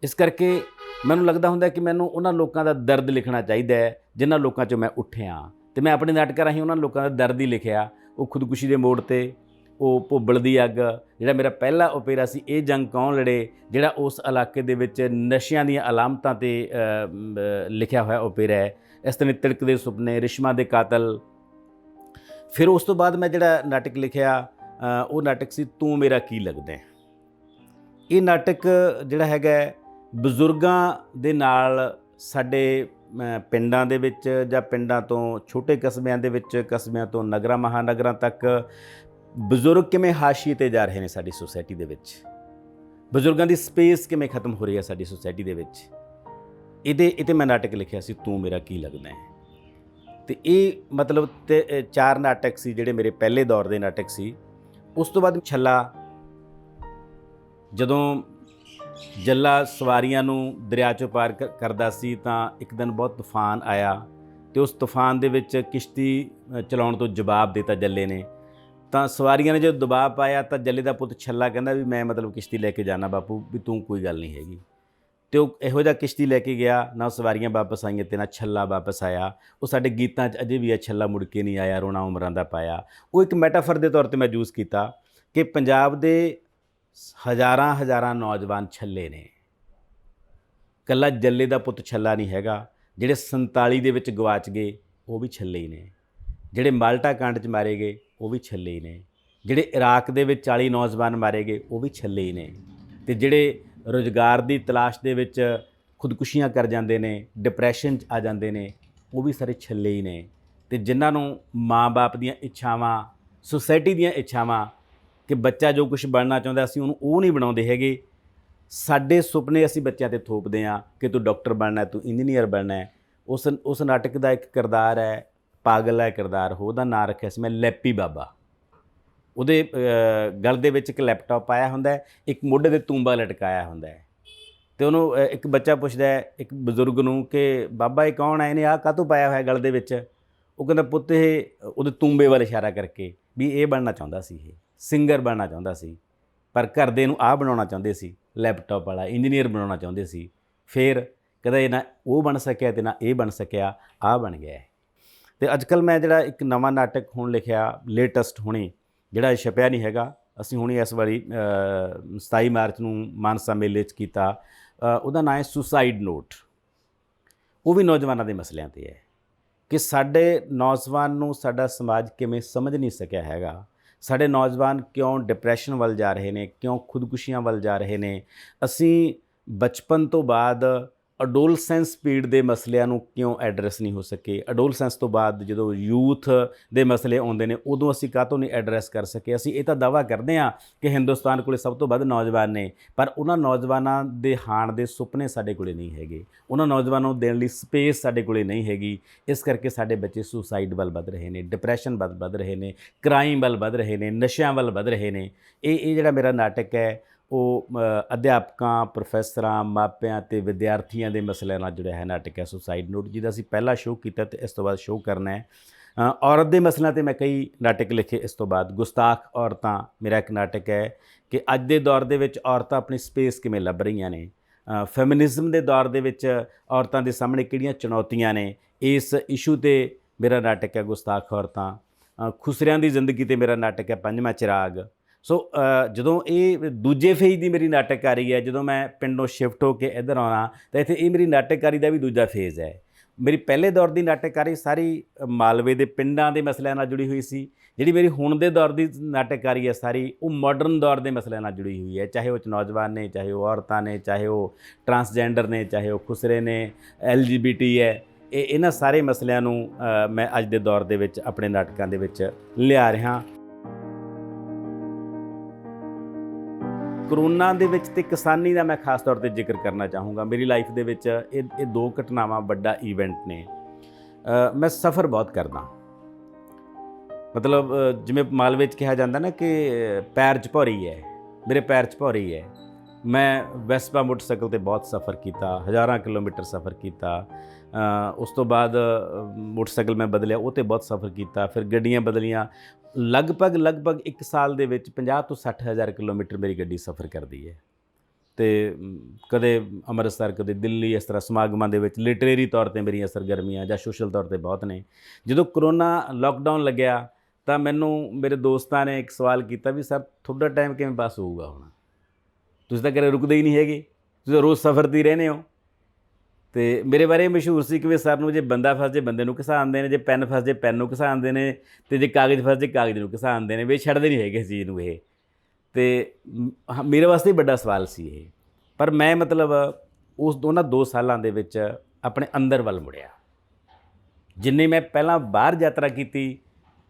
ਇਸ ਕਰਕੇ ਮੈਨੂੰ ਲੱਗਦਾ ਹੁੰਦਾ ਕਿ ਮੈਨੂੰ ਉਹਨਾਂ ਲੋਕਾਂ ਦਾ ਦਰਦ ਲਿਖਣਾ ਚਾਹੀਦਾ ਹੈ ਜਿਨ੍ਹਾਂ ਲੋਕਾਂ 'ਚੋਂ ਮੈਂ ਉੱਠਿਆ, ਅਤੇ ਮੈਂ ਆਪਣੇ ਨਾਟਕਾਂ ਰਾਹੀਂ ਉਹਨਾਂ ਲੋਕਾਂ ਦਾ ਦਰਦ ਹੀ ਲਿਖਿਆ। ਉਹ ਖੁਦਕੁਸ਼ੀ ਦੇ ਮੋੜ 'ਤੇ, ਉਹ ਭੁੱਬਲ ਦੀ ਅੱਗ, ਜਿਹੜਾ ਮੇਰਾ ਪਹਿਲਾ ਓਪੇਰਾ ਸੀ ਇਹ ਜੰਗ ਕੌਣ ਲੜੇ, ਜਿਹੜਾ ਉਸ ਇਲਾਕੇ ਦੇ ਵਿੱਚ ਨਸ਼ਿਆਂ ਦੀਆਂ ਅਲਾਮਤਾਂ 'ਤੇ ਲਿਖਿਆ ਹੋਇਆ ਓਪੇਰਾ ਹੈ। ਇਸ ਤਰ੍ਹਾਂ ਤਿੜਕਦੇ ਸੁਪਨੇ, ਰਿਸ਼ਮਾ ਦੇ ਕਾਤਲ। ਫਿਰ ਉਸ ਤੋਂ ਬਾਅਦ ਮੈਂ ਜਿਹੜਾ ਨਾਟਕ ਲਿਖਿਆ ਉਹ ਨਾਟਕ ਸੀ ਤੂੰ ਮੇਰਾ ਕੀ ਲੱਗਦਾ। ਇਹ ਨਾਟਕ ਜਿਹੜਾ ਹੈਗਾ ਬਜ਼ੁਰਗਾਂ ਦੇ ਨਾਲ ਸਾਡੇ ਪਿੰਡਾਂ ਦੇ ਵਿੱਚ ਜਾਂ ਪਿੰਡਾਂ ਤੋਂ ਛੋਟੇ ਕਸਬਿਆਂ ਦੇ ਵਿੱਚ, ਕਸਬਿਆਂ ਤੋਂ ਨਗਰਾਂ ਮਹਾਨਗਰਾਂ ਤੱਕ ਬਜ਼ੁਰਗ ਕਿਵੇਂ ਹਾਸ਼ੀਏ 'ਤੇ ਜਾ ਰਹੇ ਨੇ ਸਾਡੀ ਸੁਸਾਇਟੀ ਦੇ ਵਿੱਚ, ਬਜ਼ੁਰਗਾਂ ਦੀ ਸਪੇਸ ਕਿਵੇਂ ਖਤਮ ਹੋ ਰਹੀ ਹੈ ਸਾਡੀ ਸੁਸਾਇਟੀ ਦੇ ਵਿੱਚ। ਇਹਦੇ ਮੈਂ ਨਾਟਕ ਲਿਖਿਆ ਸੀ ਤੂੰ ਮੇਰਾ ਕੀ ਲੱਗਦਾ ਹੈ। ਅਤੇ ਇਹ ਮਤਲਬ 4 ਨਾਟਕ ਸੀ ਜਿਹੜੇ ਮੇਰੇ ਪਹਿਲੇ ਦੌਰ ਦੇ ਨਾਟਕ ਸੀ। ਉਸ ਤੋਂ ਬਾਅਦ ਛੱਲਾ, ਜਦੋਂ ਜੱਲਾ ਸਵਾਰੀਆਂ ਨੂੰ ਦਰਿਆ 'ਚੋਂ ਪਾਰ ਕਰਦਾ ਸੀ ਤਾਂ ਇੱਕ ਦਿਨ ਬਹੁਤ ਤੂਫਾਨ ਆਇਆ, ਅਤੇ ਉਸ ਤੂਫਾਨ ਦੇ ਵਿੱਚ ਕਿਸ਼ਤੀ ਚਲਾਉਣ ਤੋਂ ਜਵਾਬ ਦਿੱਤਾ ਜੱਲੇ ਨੇ। ਤਾਂ ਸਵਾਰੀਆਂ ਨੇ ਜਦੋਂ ਦਬਾਅ ਪਾਇਆ ਤਾਂ ਜੱਲੇ ਦਾ ਪੁੱਤ ਛੱਲਾ ਕਹਿੰਦਾ ਵੀ ਮੈਂ ਮਤਲਬ ਕਿਸ਼ਤੀ ਲੈ ਕੇ ਜਾਣਾ ਬਾਪੂ, ਵੀ ਤੂੰ ਕੋਈ ਗੱਲ ਨਹੀਂ ਹੈਗੀ। ਤੇ ਉਹ ਇਹੋ ਜਿਹਾ ਕਿਸ਼ਤੀ ਲੈ ਕੇ ਗਿਆ, ਨਾ ਸਵਾਰੀਆਂ ਵਾਪਸ ਆਈਆਂ ਤੇ ਨਾ ਛੱਲਾ ਵਾਪਸ ਆਇਆ। ਉਹ ਸਾਡੇ ਗੀਤਾਂ 'ਚ ਅਜੇ ਵੀ ਹੈ, ਛੱਲਾ ਮੁੜ ਕੇ ਨਹੀਂ ਆਇਆ, ਰੋਣਾ ਉਮਰਾਂ ਦਾ ਪਾਇਆ। ਉਹ ਇੱਕ ਮੈਟਾਫਰ ਦੇ ਤੌਰ ਤੇ ਮੈਂ ਯੂਜ਼ ਕੀਤਾ ਕਿ ਪੰਜਾਬ ਦੇ ਹਜ਼ਾਰਾਂ ਹਜ਼ਾਰਾਂ ਨੌਜਵਾਨ ਛੱਲੇ ਨੇ। ਕੱਲਾ ਜੱਲੇ ਦਾ ਪੁੱਤ ਛੱਲਾ ਨਹੀਂ ਹੈਗਾ। ਜਿਹੜੇ 47 ਦੇ ਵਿੱਚ ਗਵਾਚ ਗਏ ਉਹ ਵੀ ਛੱਲੇ ਹੀ ਨੇ। ਜਿਹੜੇ ਮਾਲਟਾ ਕਾਂਡ 'ਚ ਮਾਰੇ ਗਏ ਉਹ ਵੀ ਛੱਲੇ ਹੀ ਨੇ। ਜਿਹੜੇ ਇਰਾਕ ਦੇ ਵਿੱਚ 40 ਨੌਜਵਾਨ ਮਾਰੇ ਗਏ ਉਹ ਵੀ ਛੱਲੇ ਹੀ ਨੇ। ਤੇ ਜਿਹੜੇ ਰੁਜ਼ਗਾਰ ਦੀ ਤਲਾਸ਼ ਦੇ ਵਿੱਚ ਖੁਦਕੁਸ਼ੀਆਂ ਕਰ ਜਾਂਦੇ ਨੇ, ਡਿਪਰੈਸ਼ਨ 'ਚ ਆ ਜਾਂਦੇ ਨੇ, ਉਹ ਵੀ ਸਾਰੇ ਛੱਲੇ ਹੀ ਨੇ। ਤੇ ਜਿਨ੍ਹਾਂ ਨੂੰ ਮਾਂ-ਬਾਪ ਦੀਆਂ ਇੱਛਾਵਾਂ, ਸੁਸਾਇਟੀ ਦੀਆਂ ਇੱਛਾਵਾਂ ਕਿ ਬੱਚਾ ਜੋ ਕੁਛ ਬਣਨਾ ਚਾਹੁੰਦਾ ਅਸੀਂ ਉਹਨੂੰ ਉਹ ਨਹੀਂ ਬਣਾਉਂਦੇ ਹੈਗੇ। ਸਾਡੇ ਸੁਪਨੇ ਅਸੀਂ ਬੱਚਿਆਂ 'ਤੇ ਥੋਪਦੇ ਹਾਂ ਕਿ ਤੂੰ ਡਾਕਟਰ ਬਣਨਾ, ਤੂੰ ਇੰਜੀਨੀਅਰ ਬਣਨਾ ਹੈ। ਉਸ ਨਾਟਕ ਦਾ ਇੱਕ ਕਿਰਦਾਰ ਹੈ, ਪਾਗਲ ਹੈ ਕਿਰਦਾਰ, ਉਹਦਾ ਨਾਂ ਰੱਖਿਆ ਸੀ ਮੈਂ ਲੈਪੀ ਬਾਬਾ। ਉਹਦੇ ਗਲ ਦੇ ਵਿੱਚ ਇੱਕ ਲੈਪਟਾਪ ਪਾਇਆ ਹੁੰਦਾ, ਇੱਕ ਮੋਢੇ 'ਤੇ ਤੂੰਬਾ ਲਟਕਾਇਆ ਹੁੰਦਾ ਅਤੇ ਉਹਨੂੰ ਇੱਕ ਬੱਚਾ ਪੁੱਛਦਾ ਹੈ ਇੱਕ ਬਜ਼ੁਰਗ ਨੂੰ ਕਿ ਬਾਬਾ ਇਹ ਕੌਣ ਹੈ, ਇਹਨੇ ਆਹ ਕਾਹਤੋਂ ਪਾਇਆ ਹੋਇਆ ਗਲ ਦੇ ਵਿੱਚ। ਉਹ ਕਹਿੰਦਾ ਪੁੱਤ ਇਹ ਉਹਦੇ ਤੂੰਬੇ ਵੱਲ ਇਸ਼ਾਰਾ ਕਰਕੇ ਵੀ ਇਹ ਬਣਨਾ ਚਾਹੁੰਦਾ ਸੀ, ਇਹ ਸਿੰਗਰ ਬਣਨਾ ਚਾਹੁੰਦਾ ਸੀ, ਪਰ ਘਰ ਦੇ ਨੂੰ ਆਹ ਬਣਾਉਣਾ ਚਾਹੁੰਦੇ ਸੀ, ਲੈਪਟਾਪ ਵਾਲਾ ਇੰਜੀਨੀਅਰ ਬਣਾਉਣਾ ਚਾਹੁੰਦੇ ਸੀ। ਫਿਰ ਕਹਿੰਦਾ ਇਹ ਨਾ ਉਹ ਬਣ ਸਕਿਆ ਅਤੇ ਨਾ ਇਹ ਬਣ ਸਕਿਆ, ਆਹ ਬਣ ਗਿਆ। ਅਤੇ ਅੱਜ ਕੱਲ੍ਹ ਮੈਂ ਜਿਹੜਾ ਇੱਕ ਨਵਾਂ ਨਾਟਕ ਹੁਣ ਲਿਖਿਆ, ਲੇਟੈਸਟ ਹੁਣੇ, ਜਿਹੜਾ ਛਪਿਆ ਨਹੀਂ ਹੈਗਾ, ਅਸੀਂ ਹੁਣੇ ਇਸ ਵਾਰੀ 27 ਮਾਰਚ ਨੂੰ ਮਾਨਸਾ ਮੇਲੇ 'ਚ ਕੀਤਾ। ਉਹਦਾ ਨਾਂ ਹੈ ਸੁਸਾਈਡ ਨੋਟ। ਉਹ ਵੀ ਨੌਜਵਾਨਾਂ ਦੇ ਮਸਲਿਆਂ 'ਤੇ ਹੈ ਕਿ ਸਾਡੇ ਨੌਜਵਾਨ ਨੂੰ ਸਾਡਾ ਸਮਾਜ ਕਿਵੇਂ ਸਮਝ ਨਹੀਂ ਸਕਿਆ ਹੈਗਾ। ਸਾਡੇ ਨੌਜਵਾਨ ਕਿਉਂ ਡਿਪਰੈਸ਼ਨ ਵੱਲ ਜਾ ਰਹੇ ਨੇ, ਕਿਉਂ ਖੁਦਕੁਸ਼ੀਆਂ ਵੱਲ ਜਾ ਰਹੇ ਨੇ। ਅਸੀਂ ਬਚਪਨ ਤੋਂ ਬਾਅਦ ਅਡੋਲਸੈਂਸ ਪੀਰੀਅਡ ਦੇ ਮਸਲਿਆਂ ਨੂੰ ਕਿਉਂ ਐਡਰੈਸ ਨਹੀਂ ਹੋ ਸਕੇ। ਅਡੋਲਸੈਂਸ ਤੋਂ ਬਾਅਦ ਜਦੋਂ ਯੂਥ ਦੇ ਮਸਲੇ ਆਉਂਦੇ ਨੇ ਉਦੋਂ ਅਸੀਂ ਕਾਹਤੋਂ ਨਹੀਂ ਐਡਰੈਸ ਕਰ ਸਕੇ। ਅਸੀਂ ਇਹ ਤਾਂ ਦਾਅਵਾ ਕਰਦੇ ਹਾਂ ਕਿ ਹਿੰਦੁਸਤਾਨ ਕੋਲੇ ਸਭ ਤੋਂ ਵੱਧ ਨੌਜਵਾਨ ਨੇ, ਪਰ ਉਹਨਾਂ ਨੌਜਵਾਨਾਂ ਦੇ ਹਾਣ ਦੇ ਸੁਪਨੇ ਸਾਡੇ ਕੋਲੇ ਨਹੀਂ ਹੈਗੇ। ਉਹਨਾਂ ਨੌਜਵਾਨਾਂ ਨੂੰ ਦੇਣ ਲਈ ਸਪੇਸ ਸਾਡੇ ਕੋਲੇ ਨਹੀਂ ਹੈਗੀ। ਇਸ ਕਰਕੇ ਸਾਡੇ ਬੱਚੇ ਸੁਸਾਈਡ ਵੱਲ ਵੱਧ ਰਹੇ ਨੇ, ਡਿਪਰੈਸ਼ਨ ਵੱਲ ਵੱਧ ਰਹੇ ਨੇ, ਕ੍ਰਾਈਮ ਵੱਲ ਵੱਧ ਰਹੇ ਨੇ, ਨਸ਼ਿਆਂ ਵੱਲ ਵੱਧ ਰਹੇ ਨੇ। ਇਹ ਜਿਹੜਾ ਮੇਰਾ ਨਾਟਕ ਹੈ ਉਹ ਅਧਿਆਪਕਾਂ, ਪ੍ਰੋਫੈਸਰਾਂ, ਮਾਪਿਆਂ ਅਤੇ ਵਿਦਿਆਰਥੀਆਂ ਦੇ ਮਸਲਿਆਂ ਨਾਲ ਜੁੜਿਆ ਹੈ ਨਾਟਕ ਹੈ ਸੁਸਾਈਡ ਨੋਟ, ਜਿਹਦਾ ਅਸੀਂ ਪਹਿਲਾ ਸ਼ੋਅ ਕੀਤਾ ਅਤੇ ਇਸ ਤੋਂ ਬਾਅਦ ਸ਼ੋਅ ਕਰਨਾ ਹੈ। ਔਰਤ ਦੇ ਮਸਲਿਆਂ 'ਤੇ ਮੈਂ ਕਈ ਨਾਟਕ ਲਿਖੇ। ਇਸ ਤੋਂ ਬਾਅਦ ਗੁਸਤਾਖ ਔਰਤਾਂ ਮੇਰਾ ਇੱਕ ਨਾਟਕ ਹੈ ਕਿ ਅੱਜ ਦੇ ਦੌਰ ਦੇ ਵਿੱਚ ਔਰਤਾਂ ਆਪਣੀ ਸਪੇਸ ਕਿਵੇਂ ਲੱਭ ਰਹੀਆਂ ਨੇ। ਫੈਮਿਨਿਜ਼ਮ ਦੇ ਦੌਰ ਦੇ ਵਿੱਚ ਔਰਤਾਂ ਦੇ ਸਾਹਮਣੇ ਕਿਹੜੀਆਂ ਚੁਣੌਤੀਆਂ ਨੇ, ਇਸ ਇਸ਼ੂ 'ਤੇ ਮੇਰਾ ਨਾਟਕ ਹੈ ਗੁਸਤਾਖ ਔਰਤਾਂ। ਖੁਸਰਿਆਂ ਦੀ ਜ਼ਿੰਦਗੀ 'ਤੇ ਮੇਰਾ ਨਾਟਕ ਹੈ ਪੰਜਵਾਂ ਚਿਰਾਗ। ਸੋ ਜਦੋਂ ਇਹ ਦੂਜੇ ਫੇਜ਼ ਦੀ ਮੇਰੀ ਨਾਟਕਕਾਰੀ ਹੈ, ਜਦੋਂ ਮੈਂ ਪਿੰਡੋਂ ਸ਼ਿਫਟ ਹੋ ਕੇ ਇੱਧਰ ਆਉਣਾ ਤਾਂ ਇੱਥੇ ਇਹ ਮੇਰੀ ਨਾਟਕਕਾਰੀ ਦਾ ਵੀ ਦੂਜਾ ਫੇਜ਼ ਹੈ। ਮੇਰੀ ਪਹਿਲੇ ਦੌਰ ਦੀ ਨਾਟਕਕਾਰੀ ਸਾਰੀ ਮਾਲਵੇ ਦੇ ਪਿੰਡਾਂ ਦੇ ਮਸਲਿਆਂ ਨਾਲ ਜੁੜੀ ਹੋਈ ਸੀ। ਜਿਹੜੀ ਮੇਰੀ ਹੁਣ ਦੇ ਦੌਰ ਦੀ ਨਾਟਕਕਾਰੀ ਹੈ ਸਾਰੀ ਉਹ ਮਾਡਰਨ ਦੌਰ ਦੇ ਮਸਲਿਆਂ ਨਾਲ ਜੁੜੀ ਹੋਈ ਹੈ। ਚਾਹੇ ਉਹ 'ਚ ਨੌਜਵਾਨ ਨੇ, ਚਾਹੇ ਉਹ ਔਰਤਾਂ ਨੇ, ਚਾਹੇ ਉਹ ਟਰਾਂਸਜੈਂਡਰ ਨੇ, ਚਾਹੇ ਉਹ ਖੁਸਰੇ ਨੇ, LGBT ਹੈ। ਇਹਨਾਂ ਸਾਰੇ ਮਸਲਿਆਂ ਨੂੰ ਮੈਂ ਅੱਜ ਦੇ ਦੌਰ ਦੇ ਵਿੱਚ ਆਪਣੇ ਨਾਟਕਾਂ ਦੇ ਵਿੱਚ ਲਿਆ ਰਿਹਾ। ਕਰੋਨਾ ਦੇ ਵਿੱਚ ਅਤੇ ਕਿਸਾਨੀ ਦਾ ਮੈਂ ਖਾਸ ਤੌਰ 'ਤੇ ਜ਼ਿਕਰ ਕਰਨਾ ਚਾਹੂੰਗਾ। ਮੇਰੀ ਲਾਈਫ ਦੇ ਵਿੱਚ ਇਹ ਦੋ ਘਟਨਾਵਾਂ ਵੱਡਾ ਈਵੈਂਟ ਨੇ। ਮੈਂ ਸਫ਼ਰ ਬਹੁਤ ਕਰਦਾ, ਮਤਲਬ ਜਿਵੇਂ ਮਾਲਵੇ 'ਚ ਕਿਹਾ ਜਾਂਦਾ ਨਾ ਕਿ ਪੈਰ 'ਚ ਭੌਰੀ ਹੈ, ਮੇਰੇ ਪੈਰ 'ਚ ਭੌਰੀ ਹੈ। ਮੈਂ ਵੈਸਪਾ ਮੋਟਰਸਾਈਕਲ 'ਤੇ ਬਹੁਤ ਸਫ਼ਰ ਕੀਤਾ, ਹਜ਼ਾਰਾਂ ਕਿਲੋਮੀਟਰ ਸਫ਼ਰ ਕੀਤਾ। ਉਸ ਤੋਂ ਬਾਅਦ ਮੋਟਰਸਾਈਕਲ ਮੈਂ ਬਦਲਿਆ, ਉਹ 'ਤੇ ਬਹੁਤ ਸਫ਼ਰ ਕੀਤਾ। ਫਿਰ ਗੱਡੀਆਂ ਬਦਲੀਆਂ। ਲਗਭਗ 1 ਸਾਲ ਦੇ ਵਿੱਚ 50 ਤੋਂ 60 ਹਜ਼ਾਰ ਕਿਲੋਮੀਟਰ ਮੇਰੀ ਗੱਡੀ ਸਫ਼ਰ ਕਰਦੀ ਹੈ। ਅਤੇ ਕਦੇ ਅੰਮ੍ਰਿਤਸਰ, ਕਦੇ ਦਿੱਲੀ, ਇਸ ਤਰ੍ਹਾਂ ਸਮਾਗਮਾਂ ਦੇ ਵਿੱਚ ਲਿਟਰੇਰੀ ਤੌਰ 'ਤੇ ਮੇਰੀਆਂ ਸਰਗਰਮੀਆਂ ਜਾਂ ਸੋਸ਼ਲ ਤੌਰ 'ਤੇ ਬਹੁਤ ਨੇ। ਜਦੋਂ ਕਰੋਨਾ ਲੋਕਡਾਊਨ ਲੱਗਿਆ ਤਾਂ ਮੈਨੂੰ ਮੇਰੇ ਦੋਸਤਾਂ ਨੇ ਇੱਕ ਸਵਾਲ ਕੀਤਾ ਵੀ ਸਰ ਤੁਹਾਡਾ ਟਾਈਮ ਕਿਵੇਂ ਪਾਸ ਹੋਊਗਾ ਹੁਣ, ਤੁਸੀਂ ਤਾਂ ਕਦੇ ਰੁਕਦੇ ਹੀ ਨਹੀਂ ਹੈਗੇ, ਤੁਸੀਂ ਰੋਜ਼ ਸਫ਼ਰ 'ਤੇ ਹੀ ਰਹਿੰਦੇ ਹੋ। ਅਤੇ ਮੇਰੇ ਬਾਰੇ ਮਸ਼ਹੂਰ ਸੀ ਕਿ ਵੀ ਸਰ ਨੂੰ ਜੇ ਬੰਦਾ ਫਸ ਜੇ ਬੰਦੇ ਨੂੰ ਘਸਾਉਂਦੇ ਨੇ, ਜੇ ਪੈਨ ਫਸ ਜੇ ਪੈਨ ਨੂੰ ਘਸਾਉਂਦੇ ਨੇ, ਅਤੇ ਜੇ ਕਾਗਜ਼ ਫਸ ਜੇ ਕਾਗਜ਼ ਨੂੰ ਘਸਾਉਂਦੇ ਨੇ, ਵੀ ਛੱਡਦੇ ਨਹੀਂ ਹੈਗੇ ਇਸ ਚੀਜ਼ ਨੂੰ ਇਹ। ਅਤੇ ਮੇਰੇ ਵਾਸਤੇ ਵੱਡਾ ਸਵਾਲ ਸੀ ਇਹ। ਪਰ ਮੈਂ ਮਤਲਬ ਉਹਨਾਂ 2 ਸਾਲਾਂ ਦੇ ਵਿੱਚ ਆਪਣੇ ਅੰਦਰ ਵੱਲ ਮੁੜਿਆ। ਜਿੰਨੀ ਮੈਂ ਪਹਿਲਾਂ ਬਾਹਰ ਯਾਤਰਾ ਕੀਤੀ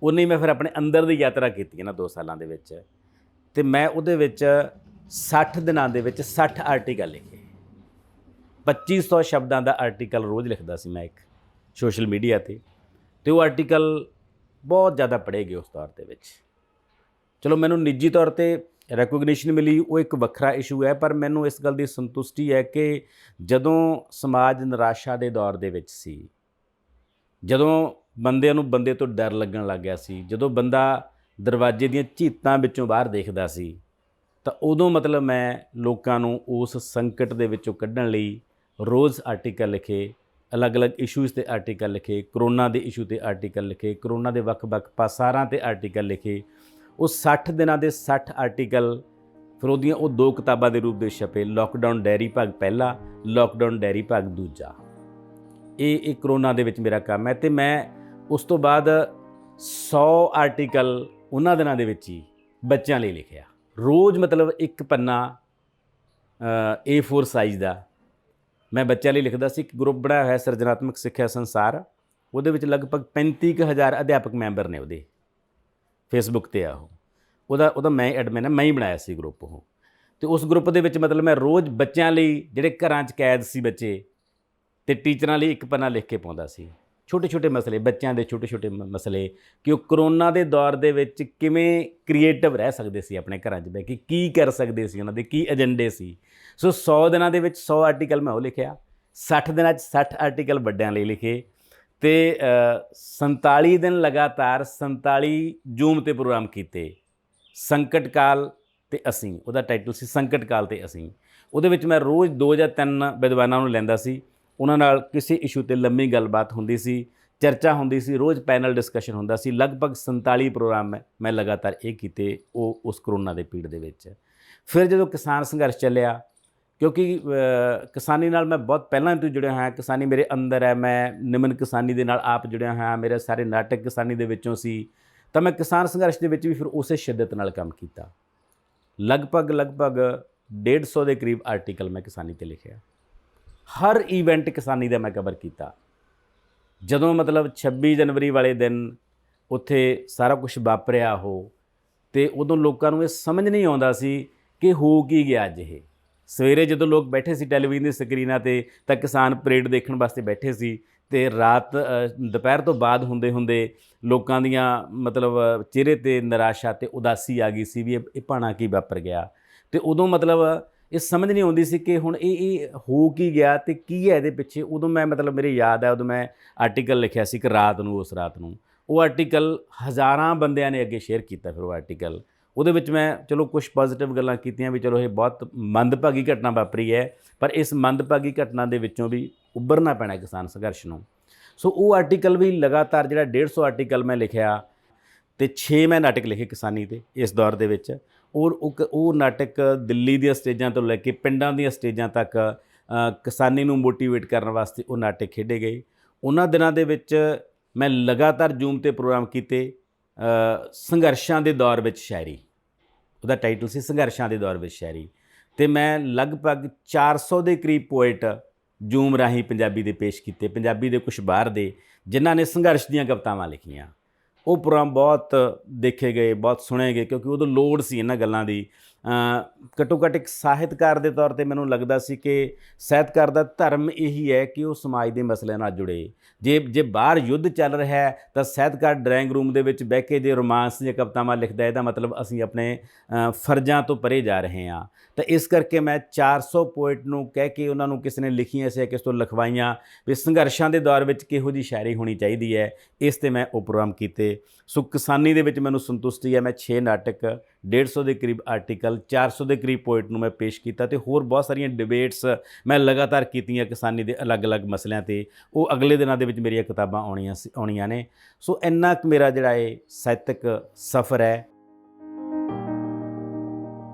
ਉਨੀ ਮੈਂ ਫਿਰ ਆਪਣੇ ਅੰਦਰ ਦੀ ਯਾਤਰਾ ਕੀਤੀ ਇਹਨਾਂ 2 ਸਾਲਾਂ ਦੇ ਵਿੱਚ। ਅਤੇ ਮੈਂ ਉਹਦੇ ਵਿੱਚ 60 ਦਿਨਾਂ ਦੇ ਵਿੱਚ 60 ਆਰਟੀਕਲ ਲਿਖੇ। 2500 ਸ਼ਬਦਾਂ ਦਾ ਆਰਟੀਕਲ ਰੋਜ਼ ਲਿਖਦਾ ਸੀ ਮੈਂ ਇੱਕ ਸੋਸ਼ਲ ਮੀਡੀਆ 'ਤੇ। ਅਤੇ ਉਹ ਆਰਟੀਕਲ ਬਹੁਤ ਜ਼ਿਆਦਾ ਪੜ੍ਹੇ ਗਏ ਉਸ ਦੌਰ ਦੇ ਵਿੱਚ। ਚਲੋ ਮੈਨੂੰ ਨਿੱਜੀ ਤੌਰ 'ਤੇ ਰੈਕੋਗਨੀਸ਼ਨ ਮਿਲੀ, ਉਹ ਇੱਕ ਵੱਖਰਾ ਇਸ਼ੂ ਹੈ। ਪਰ ਮੈਨੂੰ ਇਸ ਗੱਲ ਦੀ ਸੰਤੁਸ਼ਟੀ ਹੈ ਕਿ ਜਦੋਂ ਸਮਾਜ ਨਿਰਾਸ਼ਾ ਦੇ ਦੌਰ ਦੇ ਵਿੱਚ ਸੀ, ਜਦੋਂ ਬੰਦਿਆਂ ਨੂੰ ਬੰਦੇ ਤੋਂ ਡਰ ਲੱਗਣ ਲੱਗ ਗਿਆ ਸੀ, ਜਦੋਂ ਬੰਦਾ ਦਰਵਾਜ਼ੇ ਦੀਆਂ ਝੀਤਾਂ ਵਿੱਚੋਂ ਬਾਹਰ ਦੇਖਦਾ ਸੀ, ਤਾਂ ਉਦੋਂ ਮਤਲਬ ਮੈਂ ਲੋਕਾਂ ਨੂੰ ਉਸ ਸੰਕਟ ਦੇ ਵਿੱਚੋਂ ਕੱਢਣ ਲਈ ਰੋਜ਼ ਆਰਟੀਕਲ ਲਿਖੇ, ਅਲੱਗ-ਅਲੱਗ ਇਸ਼ੂਜ਼ 'ਤੇ ਆਰਟੀਕਲ ਲਿਖੇ, ਕਰੋਨਾ ਦੇ ਇਸ਼ੂ 'ਤੇ ਆਰਟੀਕਲ ਲਿਖੇ, ਕਰੋਨਾ ਦੇ ਵੱਖ-ਵੱਖ ਪਾਸਾਰਾਂ 'ਤੇ ਆਰਟੀਕਲ ਲਿਖੇ। ਉਹ 60 ਦਿਨਾਂ ਦੇ 60 ਆਰਟੀਕਲ ਫਿਰ ਉਹਦੀਆਂ ਉਹ 2 ਕਿਤਾਬਾਂ ਦੇ ਰੂਪ ਵਿੱਚ ਛਪੇ, ਲੋਕਡਾਊਨ ਡਾਇਰੀ ਭਾਗ ਪਹਿਲਾ, ਲੋਕਡਾਊਨ ਡਾਇਰੀ ਭਾਗ ਦੂਜਾ। ਇਹ ਕਰੋਨਾ ਦੇ ਵਿੱਚ ਮੇਰਾ ਕੰਮ ਹੈ। ਅਤੇ ਮੈਂ ਉਸ ਤੋਂ ਬਾਅਦ 100 ਆਰਟੀਕਲ ਉਹਨਾਂ ਦਿਨਾਂ ਦੇ ਵਿੱਚ ਹੀ ਬੱਚਿਆਂ ਲਈ ਲਿਖਿਆ। ਰੋਜ਼ ਮਤਲਬ ਇੱਕ ਪੰਨਾ A4 ਸਾਈਜ਼ ਦਾ ਮੈਂ ਬੱਚਿਆਂ ਲਈ ਲਿਖਦਾ ਸੀ। ਇੱਕ ਗਰੁੱਪ ਬਣਾਇਆ ਹੋਇਆ ਸਿਰਜਣਾਤਮਕ ਸਿੱਖਿਆ ਸੰਸਾਰ, ਉਹਦੇ ਵਿੱਚ ਲਗਭਗ 35,000 ਅਧਿਆਪਕ ਮੈਂਬਰ ਨੇ। ਉਹਦੇ ਫੇਸਬੁੱਕ 'ਤੇ ਆ ਉਹਦਾ ਮੈਂ ਐਡਮਿਨ ਹਾਂ, ਮੈਂ ਹੀ ਬਣਾਇਆ ਸੀ ਗਰੁੱਪ ਉਹ। ਅਤੇ ਉਸ ਗਰੁੱਪ ਦੇ ਵਿੱਚ ਮਤਲਬ ਮੈਂ ਰੋਜ਼ ਬੱਚਿਆਂ ਲਈ, ਜਿਹੜੇ ਘਰਾਂ 'ਚ ਕੈਦ ਸੀ ਬੱਚੇ, ਅਤੇ ਟੀਚਰਾਂ ਲਈ ਇੱਕ ਪੰਨਾ ਲਿਖ ਕੇ ਪਾਉਂਦਾ ਸੀ। ਛੋਟੇ-ਛੋਟੇ ਮਸਲੇ, ਬੱਚਿਆਂ ਦੇ ਛੋਟੇ-ਛੋਟੇ ਮਸਲੇ, ਕਿ ਉਹ ਕਰੋਨਾ ਦੇ ਦੌਰ ਦੇ ਵਿੱਚ ਕਿਵੇਂ ਕ੍ਰੀਏਟਿਵ ਰਹਿ ਸਕਦੇ ਸੀ ਆਪਣੇ ਘਰਾਂ 'ਚ ਬਹਿ ਕੇ, ਕੀ ਕਰ ਸਕਦੇ ਸੀ, ਉਹਨਾਂ ਦੇ ਕੀ ਏਜੰਡੇ ਸੀ। ਸੋ 100 ਦਿਨਾਂ ਦੇ ਵਿੱਚ 100 ਆਰਟੀਕਲ ਮੈਂ ਉਹ ਲਿਖਿਆ, 60 ਦਿਨਾਂ 'ਚ 60 ਆਰਟੀਕਲ ਵੱਡਿਆਂ ਲਈ ਲਿਖੇ, ਅਤੇ 47 ਦਿਨ ਲਗਾਤਾਰ 47 ਜ਼ੂਮ 'ਤੇ ਪ੍ਰੋਗਰਾਮ ਕੀਤੇ। ਸੰਕਟ ਕਾਲ 'ਤੇ ਅਸੀਂ, ਉਹਦਾ ਟਾਈਟਲ ਸੀ ਸੰਕਟ ਕਾਲ 'ਤੇ ਅਸੀਂ। ਉਹਦੇ ਵਿੱਚ ਮੈਂ ਰੋਜ਼ 2 ਜਾਂ 3 ਵਿਦਵਾਨਾਂ ਨੂੰ ਲੈਂਦਾ ਸੀ, ਉਹਨਾਂ ਨਾਲ ਕਿਸੇ ਇਸ਼ੂ 'ਤੇ ਲੰਮੀ ਗੱਲਬਾਤ ਹੁੰਦੀ ਸੀ, ਚਰਚਾ ਹੁੰਦੀ ਸੀ, ਰੋਜ਼ ਪੈਨਲ ਡਿਸਕਸ਼ਨ ਹੁੰਦਾ ਸੀ। ਲਗਭਗ 47 ਪ੍ਰੋਗਰਾਮ ਮੈਂ ਲਗਾਤਾਰ ਇਹ ਕੀਤੇ ਉਸ ਕਰੋਨਾ ਦੇ ਪੀੜ ਦੇ ਵਿੱਚ। ਫਿਰ ਜਦੋਂ ਕਿਸਾਨ ਸੰਘਰਸ਼ ਚੱਲਿਆ, ਕਿਉਂਕਿ ਕਿਸਾਨੀ ਨਾਲ ਮੈਂ ਬਹੁਤ ਪਹਿਲਾਂ ਤੋਂ ਜੁੜਿਆ ਹੋਇਆ, ਕਿਸਾਨੀ ਮੇਰੇ ਅੰਦਰ ਹੈ, ਮੈਂ ਨਿਮਨ ਕਿਸਾਨੀ ਦੇ ਨਾਲ ਆਪ ਜੁੜਿਆ ਹੋਇਆ, ਮੇਰੇ ਸਾਰੇ ਨਾਟਕ ਕਿਸਾਨੀ ਦੇ ਵਿੱਚੋਂ ਸੀ। ਤਾਂ ਮੈਂ ਕਿਸਾਨ ਸੰਘਰਸ਼ ਦੇ ਵਿੱਚ ਵੀ ਫਿਰ ਉਸੇ ਸ਼ਿੱਦਤ ਨਾਲ ਕੰਮ ਕੀਤਾ। ਲਗਭਗ 150 ਦੇ ਕਰੀਬ ਆਰਟੀਕਲ ਮੈਂ ਕਿਸਾਨੀ 'ਤੇ ਲਿਖਿਆ। ਹਰ ਈਵੈਂਟ ਕਿਸਾਨੀ ਦਾ ਮੈਂ ਕਵਰ ਕੀਤਾ। ਜਦੋਂ ਮਤਲਬ 26 ਜਨਵਰੀ ਵਾਲੇ ਦਿਨ ਉੱਥੇ ਸਾਰਾ ਕੁਝ ਵਾਪਰਿਆ ਉਹ, ਅਤੇ ਉਦੋਂ ਲੋਕਾਂ ਨੂੰ ਇਹ ਸਮਝ ਨਹੀਂ ਆਉਂਦਾ ਸੀ ਕਿ ਹੋ ਕੀ ਗਿਆ ਅੱਜ ਇਹ। ਸਵੇਰੇ ਜਦੋਂ ਲੋਕ ਬੈਠੇ ਸੀ ਟੈਲੀਵਿਜ਼ਨ ਦੀ ਸਕਰੀਨਾਂ 'ਤੇ, ਤਾਂ ਕਿਸਾਨ ਪਰੇਡ ਦੇਖਣ ਵਾਸਤੇ ਬੈਠੇ ਸੀ, ਅਤੇ ਰਾਤ ਦੁਪਹਿਰ ਤੋਂ ਬਾਅਦ ਹੁੰਦੇ ਹੁੰਦੇ ਲੋਕਾਂ ਦੀਆਂ ਮਤਲਬ ਚਿਹਰੇ 'ਤੇ ਨਿਰਾਸ਼ਾ ਅਤੇ ਉਦਾਸੀ ਆ ਗਈ ਸੀ ਵੀ ਇਹ ਭਾਣਾ ਕੀ ਵਾਪਰ ਗਿਆ। ਅਤੇ ਉਦੋਂ ਮਤਲਬ ਇਹ ਸਮਝ ਨਹੀਂ ਆਉਂਦੀ ਸੀ ਕਿ ਹੁਣ ਇਹ ਹੋ ਕੀ ਗਿਆ ਅਤੇ ਕੀ ਹੈ ਇਹਦੇ ਪਿੱਛੇ। ਉਦੋਂ ਮੈਂ ਮਤਲਬ ਮੇਰੀ ਯਾਦ ਹੈ, ਉਦੋਂ ਮੈਂ ਆਰਟੀਕਲ ਲਿਖਿਆ ਸੀ ਇੱਕ ਰਾਤ ਨੂੰ, ਉਸ ਰਾਤ ਨੂੰ ਉਹ ਆਰਟੀਕਲ ਹਜ਼ਾਰਾਂ ਬੰਦਿਆਂ ਨੇ ਅੱਗੇ ਸ਼ੇਅਰ ਕੀਤਾ। ਫਿਰ ਉਹ ਆਰਟੀਕਲ, ਉਹਦੇ ਵਿੱਚ ਮੈਂ ਚਲੋ ਕੁਝ ਪੋਜ਼ੀਟਿਵ ਗੱਲਾਂ ਕੀਤੀਆਂ ਵੀ ਚਲੋ ਇਹ ਬਹੁਤ ਮੰਦਭਾਗੀ ਘਟਨਾ ਵਾਪਰੀ ਹੈ, ਪਰ ਇਸ ਮੰਦਭਾਗੀ ਘਟਨਾ ਦੇ ਵਿੱਚੋਂ ਵੀ ਉੱਭਰਨਾ ਪੈਣਾ ਕਿਸਾਨ ਸੰਘਰਸ਼ ਨੂੰ। ਸੋ ਉਹ ਆਰਟੀਕਲ ਵੀ ਲਗਾਤਾਰ, ਜਿਹੜਾ 150 ਆਰਟੀਕਲ ਮੈਂ ਲਿਖਿਆ, ਅਤੇ 6 ਮੈਂ ਨਾਟਕ ਲਿਖੇ ਕਿਸਾਨੀ 'ਤੇ ਇਸ ਦੌਰ ਦੇ ਵਿੱਚ। ਉਹ ਨਾਟਕ ਦਿੱਲੀ ਦੀਆਂ ਸਟੇਜਾਂ ਤੋਂ ਲੈ ਕੇ ਪਿੰਡਾਂ ਦੀਆਂ ਸਟੇਜਾਂ ਤੱਕ ਕਿਸਾਨੀ ਨੂੰ ਮੋਟੀਵੇਟ ਕਰਨ ਵਾਸਤੇ ਉਹ ਨਾਟਕ ਖੇਡੇ ਗਏ। ਉਹਨਾਂ ਦਿਨਾਂ ਦੇ ਵਿੱਚ ਮੈਂ ਲਗਾਤਾਰ ਜ਼ੂਮ 'ਤੇ ਪ੍ਰੋਗਰਾਮ ਕੀਤੇ। ਸੰਘਰਸ਼ਾਂ ਦੇ ਦੌਰ ਵਿੱਚ ਸ਼ਾਇਰੀ, ਉਹਦਾ ਟਾਈਟਲ ਸੀ ਸੰਘਰਸ਼ਾਂ ਦੇ ਦੌਰ ਵਿੱਚ ਸ਼ਾਇਰੀ, ਅਤੇ ਮੈਂ ਲਗਭਗ 400 ਦੇ ਕਰੀਬ ਪੋਇਟ ਜ਼ੂਮ ਰਾਹੀਂ ਪੰਜਾਬੀ ਦੇ ਪੇਸ਼ ਕੀਤੇ, ਪੰਜਾਬੀ ਦੇ ਕੁਛ ਬਾਹਰ ਦੇ, ਜਿਨ੍ਹਾਂ ਨੇ ਸੰਘਰਸ਼ ਦੀਆਂ ਕਵਿਤਾਵਾਂ ਲਿਖੀਆਂ। ਉਹ ਪ੍ਰੋਗਰਾਮ ਬਹੁਤ ਦੇਖੇ ਗਏ, ਬਹੁਤ ਸੁਣੇ ਗਏ, ਕਿਉਂਕਿ ਉਦੋਂ ਲੋੜ ਸੀ ਇਹਨਾਂ ਗੱਲਾਂ ਦੀ। ਘੱਟੋ ਘੱਟ ਇੱਕ ਸਾਹਿਤਕਾਰ ਦੇ ਤੌਰ 'ਤੇ ਮੈਨੂੰ ਲੱਗਦਾ ਸੀ ਕਿ ਸਾਹਿਤਕਾਰ ਦਾ ਧਰਮ ਇਹੀ ਹੈ ਕਿ ਉਹ ਸਮਾਜ ਦੇ ਮਸਲਿਆਂ ਨਾਲ ਜੁੜੇ। ਜੇ ਬਾਹਰ ਯੁੱਧ ਚੱਲ ਰਿਹਾ ਹੈ ਤਾਂ ਸਾਹਿਤਕਾਰ ਡਰਾਇੰਗ ਰੂਮ ਦੇ ਵਿੱਚ ਬਹਿ ਕੇ ਜੇ ਰੋਮਾਂਸ ਦੀਆਂ ਕਵਿਤਾਵਾਂ ਲਿਖਦਾ, ਇਹਦਾ ਮਤਲਬ ਅਸੀਂ ਆਪਣੇ ਫਰਜ਼ਾਂ ਤੋਂ ਪਰੇ ਜਾ ਰਹੇ ਹਾਂ। ਤਾਂ ਇਸ ਕਰਕੇ ਮੈਂ 400 ਪੋਇਟ ਨੂੰ ਕਹਿ ਕੇ, ਉਹਨਾਂ ਨੂੰ ਕਿਸੇ ਨੇ ਲਿਖੀਆਂ ਸੀ, ਕਿਸੇ ਤੋਂ ਲਿਖਵਾਈਆਂ ਵੀ ਸੰਘਰਸ਼ਾਂ ਦੇ ਦੌਰ ਵਿੱਚ ਕਿਹੋ ਜਿਹੀ ਸ਼ਾਇਰੀ ਹੋਣੀ ਚਾਹੀਦੀ ਹੈ, ਇਸ 'ਤੇ ਮੈਂ ਉਹ ਪ੍ਰੋਗਰਾਮ ਕੀਤੇ। ਸੋ ਕਿਸਾਨੀ ਦੇ ਵਿੱਚ ਮੈਨੂੰ ਸੰਤੁਸ਼ਟੀ ਹੈ। ਮੈਂ 6 ਨਾਟਕ, 150 ਦੇ ਕਰੀਬ ਆਰਟੀਕਲ, 400 ਦੇ ਕਰੀਬ ਪੋਇਟ ਨੂੰ ਮੈਂ ਪੇਸ਼ ਕੀਤਾ, ਅਤੇ ਹੋਰ ਬਹੁਤ ਸਾਰੀਆਂ ਡਿਬੇਟਸ ਮੈਂ ਲਗਾਤਾਰ ਕੀਤੀਆਂ ਕਿਸਾਨੀ ਦੇ ਅਲੱਗ-ਅਲੱਗ ਮਸਲਿਆਂ 'ਤੇ। ਉਹ ਅਗਲੇ ਦਿਨਾਂ ਦੇ ਵਿੱਚ ਮੇਰੀਆਂ ਕਿਤਾਬਾਂ ਆਉਣੀਆਂ ਨੇ। ਸੋ ਇੰਨਾ ਕੁ ਮੇਰਾ ਜਿਹੜਾ ਇਹ ਸਾਹਿਤਕ ਸਫ਼ਰ ਹੈ।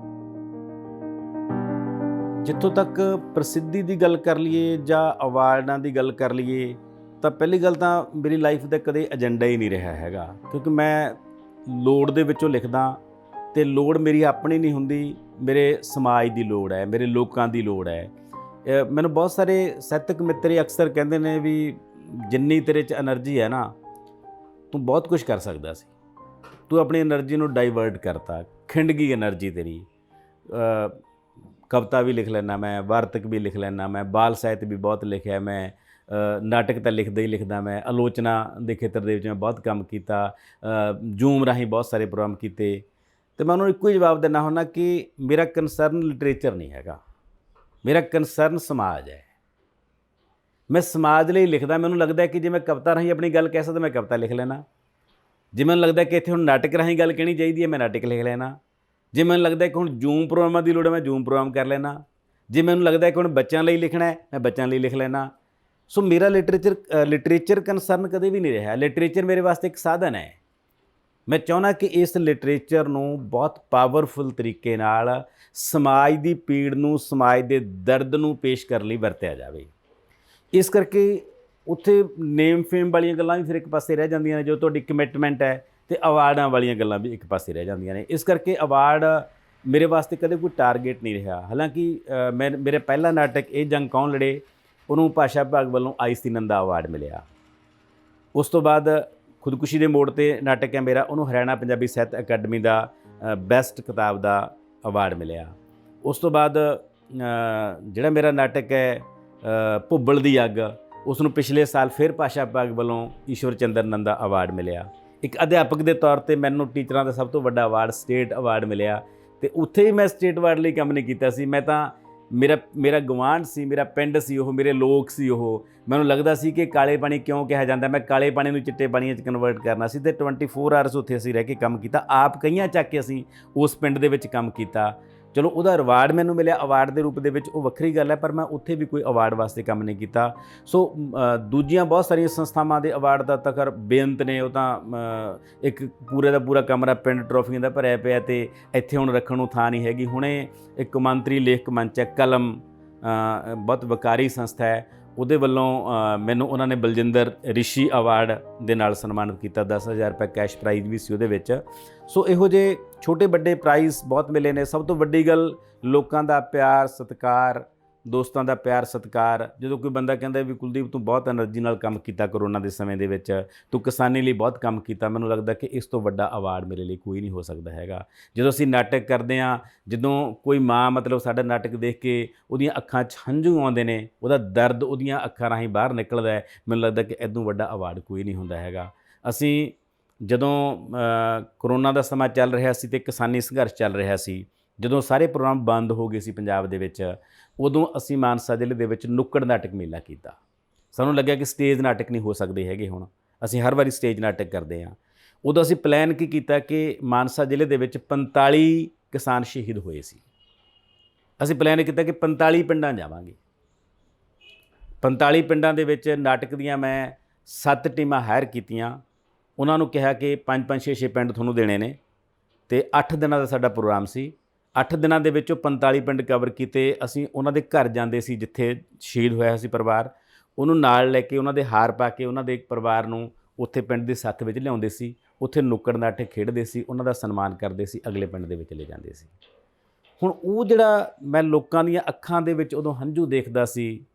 ਜਿੱਥੋਂ ਤੱਕ ਪ੍ਰਸਿੱਧੀ ਦੀ ਗੱਲ ਕਰ ਲਈਏ ਜਾਂ ਅਵਾਰਡਾਂ ਦੀ ਗੱਲ ਕਰ ਲਈਏ, ਤਾਂ ਪਹਿਲੀ ਗੱਲ ਤਾਂ ਮੇਰੀ ਲਾਈਫ ਦਾ ਕਦੇ ਏਜੰਡਾ ਹੀ ਨਹੀਂ ਰਿਹਾ ਹੈਗਾ, ਕਿਉਂਕਿ ਮੈਂ ਲੋੜ ਦੇ ਵਿੱਚੋਂ ਲਿਖਦਾ, ਅਤੇ ਲੋੜ ਮੇਰੀ ਆਪਣੀ ਨਹੀਂ ਹੁੰਦੀ, ਮੇਰੇ ਸਮਾਜ ਦੀ ਲੋੜ ਹੈ, ਮੇਰੇ ਲੋਕਾਂ ਦੀ ਲੋੜ ਹੈ। ਮੈਨੂੰ ਬਹੁਤ ਸਾਰੇ ਸਾਹਿਤਕ ਮਿੱਤਰ ਅਕਸਰ ਕਹਿੰਦੇ ਨੇ ਵੀ ਜਿੰਨੀ ਤੇਰੇ 'ਚ ਐਨਰਜੀ ਹੈ ਨਾ, ਤੂੰ ਬਹੁਤ ਕੁਝ ਕਰ ਸਕਦਾ ਸੀ, ਤੂੰ ਆਪਣੀ ਐਨਰਜੀ ਨੂੰ ਡਾਈਵਰਟ ਕਰਤਾ, ਖਿੰਡ ਗਈ ਐਨਰਜੀ ਤੇਰੀ। ਕਵਿਤਾ ਵੀ ਲਿਖ ਲੈਂਦਾ ਮੈਂ, ਵਾਰਤਕ ਵੀ ਲਿਖ ਲੈਂਦਾ ਮੈਂ, ਬਾਲ ਸਾਹਿਤ ਵੀ ਬਹੁਤ ਲਿਖਿਆ ਮੈਂ, ਨਾਟਕ ਤਾਂ ਲਿਖਦਾ ਹੀ ਲਿਖਦਾ ਮੈਂ, ਆਲੋਚਨਾ ਦੇ ਖੇਤਰ ਦੇ ਵਿੱਚ ਮੈਂ ਬਹੁਤ ਕੰਮ ਕੀਤਾ, ਜ਼ੂਮ ਰਾਹੀਂ ਬਹੁਤ ਸਾਰੇ ਪ੍ਰੋਗਰਾਮ ਕੀਤੇ। ਅਤੇ ਮੈਂ ਉਹਨਾਂ ਨੂੰ ਇੱਕੋ ਹੀ ਜਵਾਬ ਦਿੰਦਾ ਹੁੰਦਾ ਕਿ ਮੇਰਾ ਕੰਸਰਨ ਲਿਟਰੇਚਰ ਨਹੀਂ ਹੈਗਾ, ਮੇਰਾ ਕੰਸਰਨ ਸਮਾਜ ਹੈ। ਮੈਂ ਸਮਾਜ ਲਈ ਲਿਖਦਾ। ਮੈਨੂੰ ਲੱਗਦਾ ਕਿ ਜੇ ਮੈਂ ਕਵਿਤਾ ਰਾਹੀਂ ਆਪਣੀ ਗੱਲ ਕਹਿ ਸਕਦਾ, ਮੈਂ ਕਵਿਤਾ ਲਿਖ ਲੈਣਾ। ਜੇ ਮੈਨੂੰ ਲੱਗਦਾ ਕਿ ਇੱਥੇ ਹੁਣ ਨਾਟਕ ਰਾਹੀਂ ਗੱਲ ਕਹਿਣੀ ਚਾਹੀਦੀ ਹੈ, ਮੈਂ ਨਾਟਕ ਲਿਖ ਲੈਣਾ। ਜੇ ਮੈਨੂੰ ਲੱਗਦਾ ਕਿ ਹੁਣ ਜੂਮ ਪ੍ਰੋਗਰਾਮਾਂ ਦੀ ਲੋੜ ਹੈ, ਮੈਂ ਜੂਮ ਪ੍ਰੋਗਰਾਮ ਕਰ ਲੈਣਾ। ਜੇ ਮੈਨੂੰ ਲੱਗਦਾ ਕਿ ਹੁਣ ਬੱਚਿਆਂ ਲਈ ਲਿਖਣਾ ਹੈ, ਮੈਂ ਬੱਚਿਆਂ ਲਈ ਲਿਖ ਲੈਣਾ। ਸੋ ਮੇਰਾ ਲਿਟਰੇਚਰ ਕੰਸਰਨ ਕਦੇ ਵੀ ਨਹੀਂ ਰਿਹਾ। ਲਿਟਰੇਚਰ ਮੇਰੇ ਵਾਸਤੇ ਇੱਕ ਸਾਧਨ ਹੈ। ਮੈਂ ਚਾਹੁੰਦਾ ਕਿ ਇਸ ਲਿਟਰੇਚਰ ਨੂੰ ਬਹੁਤ ਪਾਵਰਫੁਲ ਤਰੀਕੇ ਨਾਲ ਸਮਾਜ ਦੀ ਪੀੜ ਨੂੰ, ਸਮਾਜ ਦੇ ਦਰਦ ਨੂੰ ਪੇਸ਼ ਕਰਨ ਲਈ ਵਰਤਿਆ ਜਾਵੇ। ਇਸ ਕਰਕੇ ਉੱਥੇ ਨੇਮ ਫੇਮ ਵਾਲੀਆਂ ਗੱਲਾਂ ਵੀ ਫਿਰ ਇੱਕ ਪਾਸੇ ਰਹਿ ਜਾਂਦੀਆਂ ਨੇ, ਜੋ ਤੁਹਾਡੀ ਕਮਿਟਮੈਂਟ ਹੈ, ਅਤੇ ਅਵਾਰਡਾਂ ਵਾਲੀਆਂ ਗੱਲਾਂ ਵੀ ਇੱਕ ਪਾਸੇ ਰਹਿ ਜਾਂਦੀਆਂ ਨੇ। ਇਸ ਕਰਕੇ ਅਵਾਰਡ ਮੇਰੇ ਵਾਸਤੇ ਕਦੇ ਕੋਈ ਟਾਰਗੇਟ ਨਹੀਂ ਰਿਹਾ। ਹਾਲਾਂਕਿ ਮੇਰੇ ਪਹਿਲਾ ਨਾਟਕ ਇਹ ਜੰਗ ਕੌਣ ਲੜੇ, ਉਹਨੂੰ ਭਾਸ਼ਾ ਵਿਭਾਗ ਵੱਲੋਂ IC ਨੰਦਾ ਅਵਾਰਡ ਮਿਲਿਆ। ਉਸ ਤੋਂ ਬਾਅਦ ਖੁਦਕੁਸ਼ੀ ਦੇ ਮੋੜ 'ਤੇ ਨਾਟਕ ਹੈ ਮੇਰਾ, ਉਹਨੂੰ ਹਰਿਆਣਾ ਪੰਜਾਬੀ ਸਾਹਿਤ ਅਕੈਡਮੀ ਦਾ ਬੈਸਟ ਕਿਤਾਬ ਦਾ ਅਵਾਰਡ ਮਿਲਿਆ। ਉਸ ਤੋਂ ਬਾਅਦ ਜਿਹੜਾ ਮੇਰਾ ਨਾਟਕ ਹੈ ਭੁੱਬਲ ਦੀ ਅੱਗ, ਉਸ ਨੂੰ ਪਿਛਲੇ ਸਾਲ ਫਿਰ ਭਾਸ਼ਾ ਵਿਭਾਗ ਵੱਲੋਂ ਈਸ਼ਵਰ ਚੰਦਰ ਨੰਦਾ ਅਵਾਰਡ ਮਿਲਿਆ। ਇੱਕ ਅਧਿਆਪਕ ਦੇ ਤੌਰ 'ਤੇ ਮੈਨੂੰ ਟੀਚਰਾਂ ਦਾ ਸਭ ਤੋਂ ਵੱਡਾ ਅਵਾਰਡ ਸਟੇਟ ਅਵਾਰਡ ਮਿਲਿਆ, ਅਤੇ ਉੱਥੇ ਹੀ ਮੈਂ ਸਟੇਟ ਅਵਾਰਡ ਲਈ ਕੰਮ ਨਹੀਂ ਕੀਤਾ ਸੀ। ਮੈਂ ਤਾਂ ਮੇਰਾ ਗੁਆਂਢ ਸੀ, ਮੇਰਾ ਪਿੰਡ ਸੀ, ਉਹ ਮੇਰੇ ਲੋਕ ਸੀ। ਉਹ ਮੈਨੂੰ ਲੱਗਦਾ ਸੀ ਕਿ ਕਾਲੇ ਪਾਣੀ ਕਿਉਂ ਕਿਹਾ ਜਾਂਦਾ, ਮੈਂ ਕਾਲੇ ਪਾਣੀ ਨੂੰ ਚਿੱਟੇ ਪਾਣੀਆਂ 'ਚ ਕਨਵਰਟ ਕਰਨਾ ਸੀ। ਅਤੇ 24 ਆਵਰਸ ਉੱਥੇ ਅਸੀਂ ਰਹਿ ਕੇ ਕੰਮ ਕੀਤਾ, ਆਪ ਕਈਆਂ ਚੱਕ ਕੇ ਅਸੀਂ ਉਸ ਪਿੰਡ ਦੇ ਵਿੱਚ ਕੰਮ ਕੀਤਾ। ਚਲੋ ਉਹਦਾ ਰਿਵਾਰਡ ਮੈਨੂੰ ਮਿਲਿਆ ਅਵਾਰਡ ਦੇ ਰੂਪ ਦੇ ਵਿੱਚ, ਉਹ ਵੱਖਰੀ ਗੱਲ ਹੈ, ਪਰ ਮੈਂ ਉੱਥੇ ਵੀ ਕੋਈ ਅਵਾਰਡ ਵਾਸਤੇ ਕੰਮ ਨਹੀਂ ਕੀਤਾ। ਸੋ ਦੂਜੀਆਂ ਬਹੁਤ ਸਾਰੀਆਂ ਸੰਸਥਾਵਾਂ ਦੇ ਅਵਾਰਡ ਦਾ ਤੱਕ ਬੇਅੰਤ ਨੇ। ਉਹ ਤਾਂ ਇੱਕ ਪੂਰੇ ਦਾ ਪੂਰਾ ਕਮਰਾ ਪਿੰਡ ਟਰੋਫੀਆਂ ਦਾ ਭਰਿਆ ਪਿਆ, ਅਤੇ ਇੱਥੇ ਹੁਣ ਰੱਖਣ ਨੂੰ ਥਾਂ ਨਹੀਂ ਹੈਗੀ। ਹੁਣੇ ਇੱਕ ਕੌਮਾਂਤਰੀ ਲੇਖਕ ਮੰਚ ਹੈ ਕਲਮ, ਬਹੁਤ ਵਕਾਰੀ ਸੰਸਥਾ ਹੈ, ਉਹਦੇ ਵੱਲੋਂ ਮੈਨੂੰ ਉਹਨਾਂ ਨੇ ਬਲਜਿੰਦਰ ਰਿਸ਼ੀ ਅਵਾਰਡ ਦੇ ਨਾਲ ਸਨਮਾਨਿਤ ਕੀਤਾ। 10,000 ਰੁਪਏ ਕੈਸ਼ ਪ੍ਰਾਈਜ਼ ਵੀ ਸੀ ਉਹਦੇ ਵਿੱਚ। ਸੋ ਇਹੋ ਜਿਹੇ ਛੋਟੇ ਵੱਡੇ ਪ੍ਰਾਈਜ਼ ਬਹੁਤ ਮਿਲੇ ਨੇ। ਸਭ ਤੋਂ ਵੱਡੀ ਗੱਲ ਲੋਕਾਂ ਦਾ ਪਿਆਰ ਸਤਿਕਾਰ, ਦੋਸਤਾਂ ਦਾ ਪਿਆਰ ਸਤਿਕਾਰ। ਜਦੋਂ ਕੋਈ ਬੰਦਾ ਕਹਿੰਦਾ ਵੀ ਕੁਲਦੀਪ ਤੂੰ ਬਹੁਤ ਐਨਰਜੀ ਨਾਲ ਕੰਮ ਕੀਤਾ ਕਰੋਨਾ ਦੇ ਸਮੇਂ ਦੇ ਵਿੱਚ, ਤੂੰ ਕਿਸਾਨੀ ਲਈ ਬਹੁਤ ਕੰਮ ਕੀਤਾ, ਮੈਨੂੰ ਲੱਗਦਾ ਕਿ ਇਸ ਤੋਂ ਵੱਡਾ ਅਵਾਰਡ ਮੇਰੇ ਲਈ ਕੋਈ ਨਹੀਂ ਹੋ ਸਕਦਾ ਹੈਗਾ। ਜਦੋਂ ਅਸੀਂ ਨਾਟਕ ਕਰਦੇ ਹਾਂ, ਜਦੋਂ ਕੋਈ ਮਾਂ ਮਤਲਬ ਸਾਡਾ ਨਾਟਕ ਦੇਖ ਕੇ ਉਹਦੀਆਂ ਅੱਖਾਂ 'ਚ ਹੰਝੂ ਆਉਂਦੇ ਨੇ, ਉਹਦਾ ਦਰਦ ਉਹਦੀਆਂ ਅੱਖਾਂ ਰਾਹੀਂ ਬਾਹਰ ਨਿਕਲਦਾ ਹੈ, ਮੈਨੂੰ ਲੱਗਦਾ ਕਿ ਇੱਦੋਂ ਵੱਡਾ ਅਵਾਰਡ ਕੋਈ ਨਹੀਂ ਹੁੰਦਾ ਹੈਗਾ। ਅਸੀਂ ਜਦੋਂ ਕਰੋਨਾ ਦਾ ਸਮਾਂ ਚੱਲ ਰਿਹਾ ਸੀ ਅਤੇ ਕਿਸਾਨੀ ਸੰਘਰਸ਼ ਚੱਲ ਰਿਹਾ ਸੀ, ਜਦੋਂ ਸਾਰੇ ਪ੍ਰੋਗਰਾਮ ਬੰਦ ਹੋ ਗਏ ਸੀ ਪੰਜਾਬ ਦੇ ਵਿੱਚ, ਉਦੋਂ ਅਸੀਂ ਮਾਨਸਾ ਜ਼ਿਲ੍ਹੇ ਦੇ ਵਿੱਚ ਨੁੱਕੜ ਨਾਟਕ ਮੇਲਾ ਕੀਤਾ। ਸਾਨੂੰ ਲੱਗਿਆ ਕਿ ਸਟੇਜ ਨਾਟਕ ਨਹੀਂ ਹੋ ਸਕਦੇ ਹੈਗੇ, ਹੁਣ ਅਸੀਂ ਹਰ ਵਾਰੀ ਸਟੇਜ ਨਾਟਕ ਕਰਦੇ ਹਾਂ। ਉਦੋਂ ਅਸੀਂ ਪਲਾਨ ਕੀ ਕੀਤਾ ਕਿ ਮਾਨਸਾ ਜ਼ਿਲ੍ਹੇ ਦੇ ਵਿੱਚ 45 ਕਿਸਾਨ ਸ਼ਹੀਦ ਹੋਏ ਸੀ। ਅਸੀਂ ਪਲਾਨ ਕੀਤਾ ਕਿ 45 ਪਿੰਡਾਂ ਜਾਵਾਂਗੇ। 45 ਪਿੰਡਾਂ ਦੇ ਵਿੱਚ ਨਾਟਕ ਦੀਆਂ ਮੈਂ 7 ਟੀਮਾਂ ਹਾਇਰ ਕੀਤੀਆਂ। ਉਹਨਾਂ ਨੂੰ ਕਿਹਾ ਕਿ 5-5 6-6 ਪਿੰਡ ਤੁਹਾਨੂੰ ਦੇਣੇ ਨੇ, ਅਤੇ 8 ਦਿਨਾਂ ਦਾ ਸਾਡਾ ਪ੍ਰੋਗਰਾਮ ਸੀ। 8 ਦਿਨਾਂ ਦੇ ਵਿੱਚੋਂ 45 ਪਿੰਡ ਕਵਰ ਕੀਤੇ। ਅਸੀਂ ਉਹਨਾਂ ਦੇ ਘਰ ਜਾਂਦੇ ਸੀ ਜਿੱਥੇ ਸ਼ਹੀਦ ਹੋਇਆ ਸੀ ਪਰਿਵਾਰ, ਉਹਨੂੰ ਨਾਲ ਲੈ ਕੇ ਉਹਨਾਂ ਦੇ ਹਾਰ ਪਾ ਕੇ ਉਹਨਾਂ ਦੇ ਪਰਿਵਾਰ ਨੂੰ ਉੱਥੇ ਪਿੰਡ ਦੇ ਸੱਥ ਵਿੱਚ ਲਿਆਉਂਦੇ ਸੀ। ਉੱਥੇ ਨੁੱਕੜ ਨਾਟਕ ਖੇਡਦੇ ਸੀ, ਉਹਨਾਂ ਦਾ ਸਨਮਾਨ ਕਰਦੇ ਸੀ, ਅਗਲੇ ਪਿੰਡ ਦੇ ਵਿੱਚ ਲੈ ਜਾਂਦੇ ਸੀ। ਹੁਣ ਉਹ ਜਿਹੜਾ ਮੈਂ ਲੋਕਾਂ ਦੀਆਂ ਅੱਖਾਂ ਦੇ ਵਿੱਚ ਉਦੋਂ ਹੰਝੂ ਦੇਖਦਾ ਸੀ,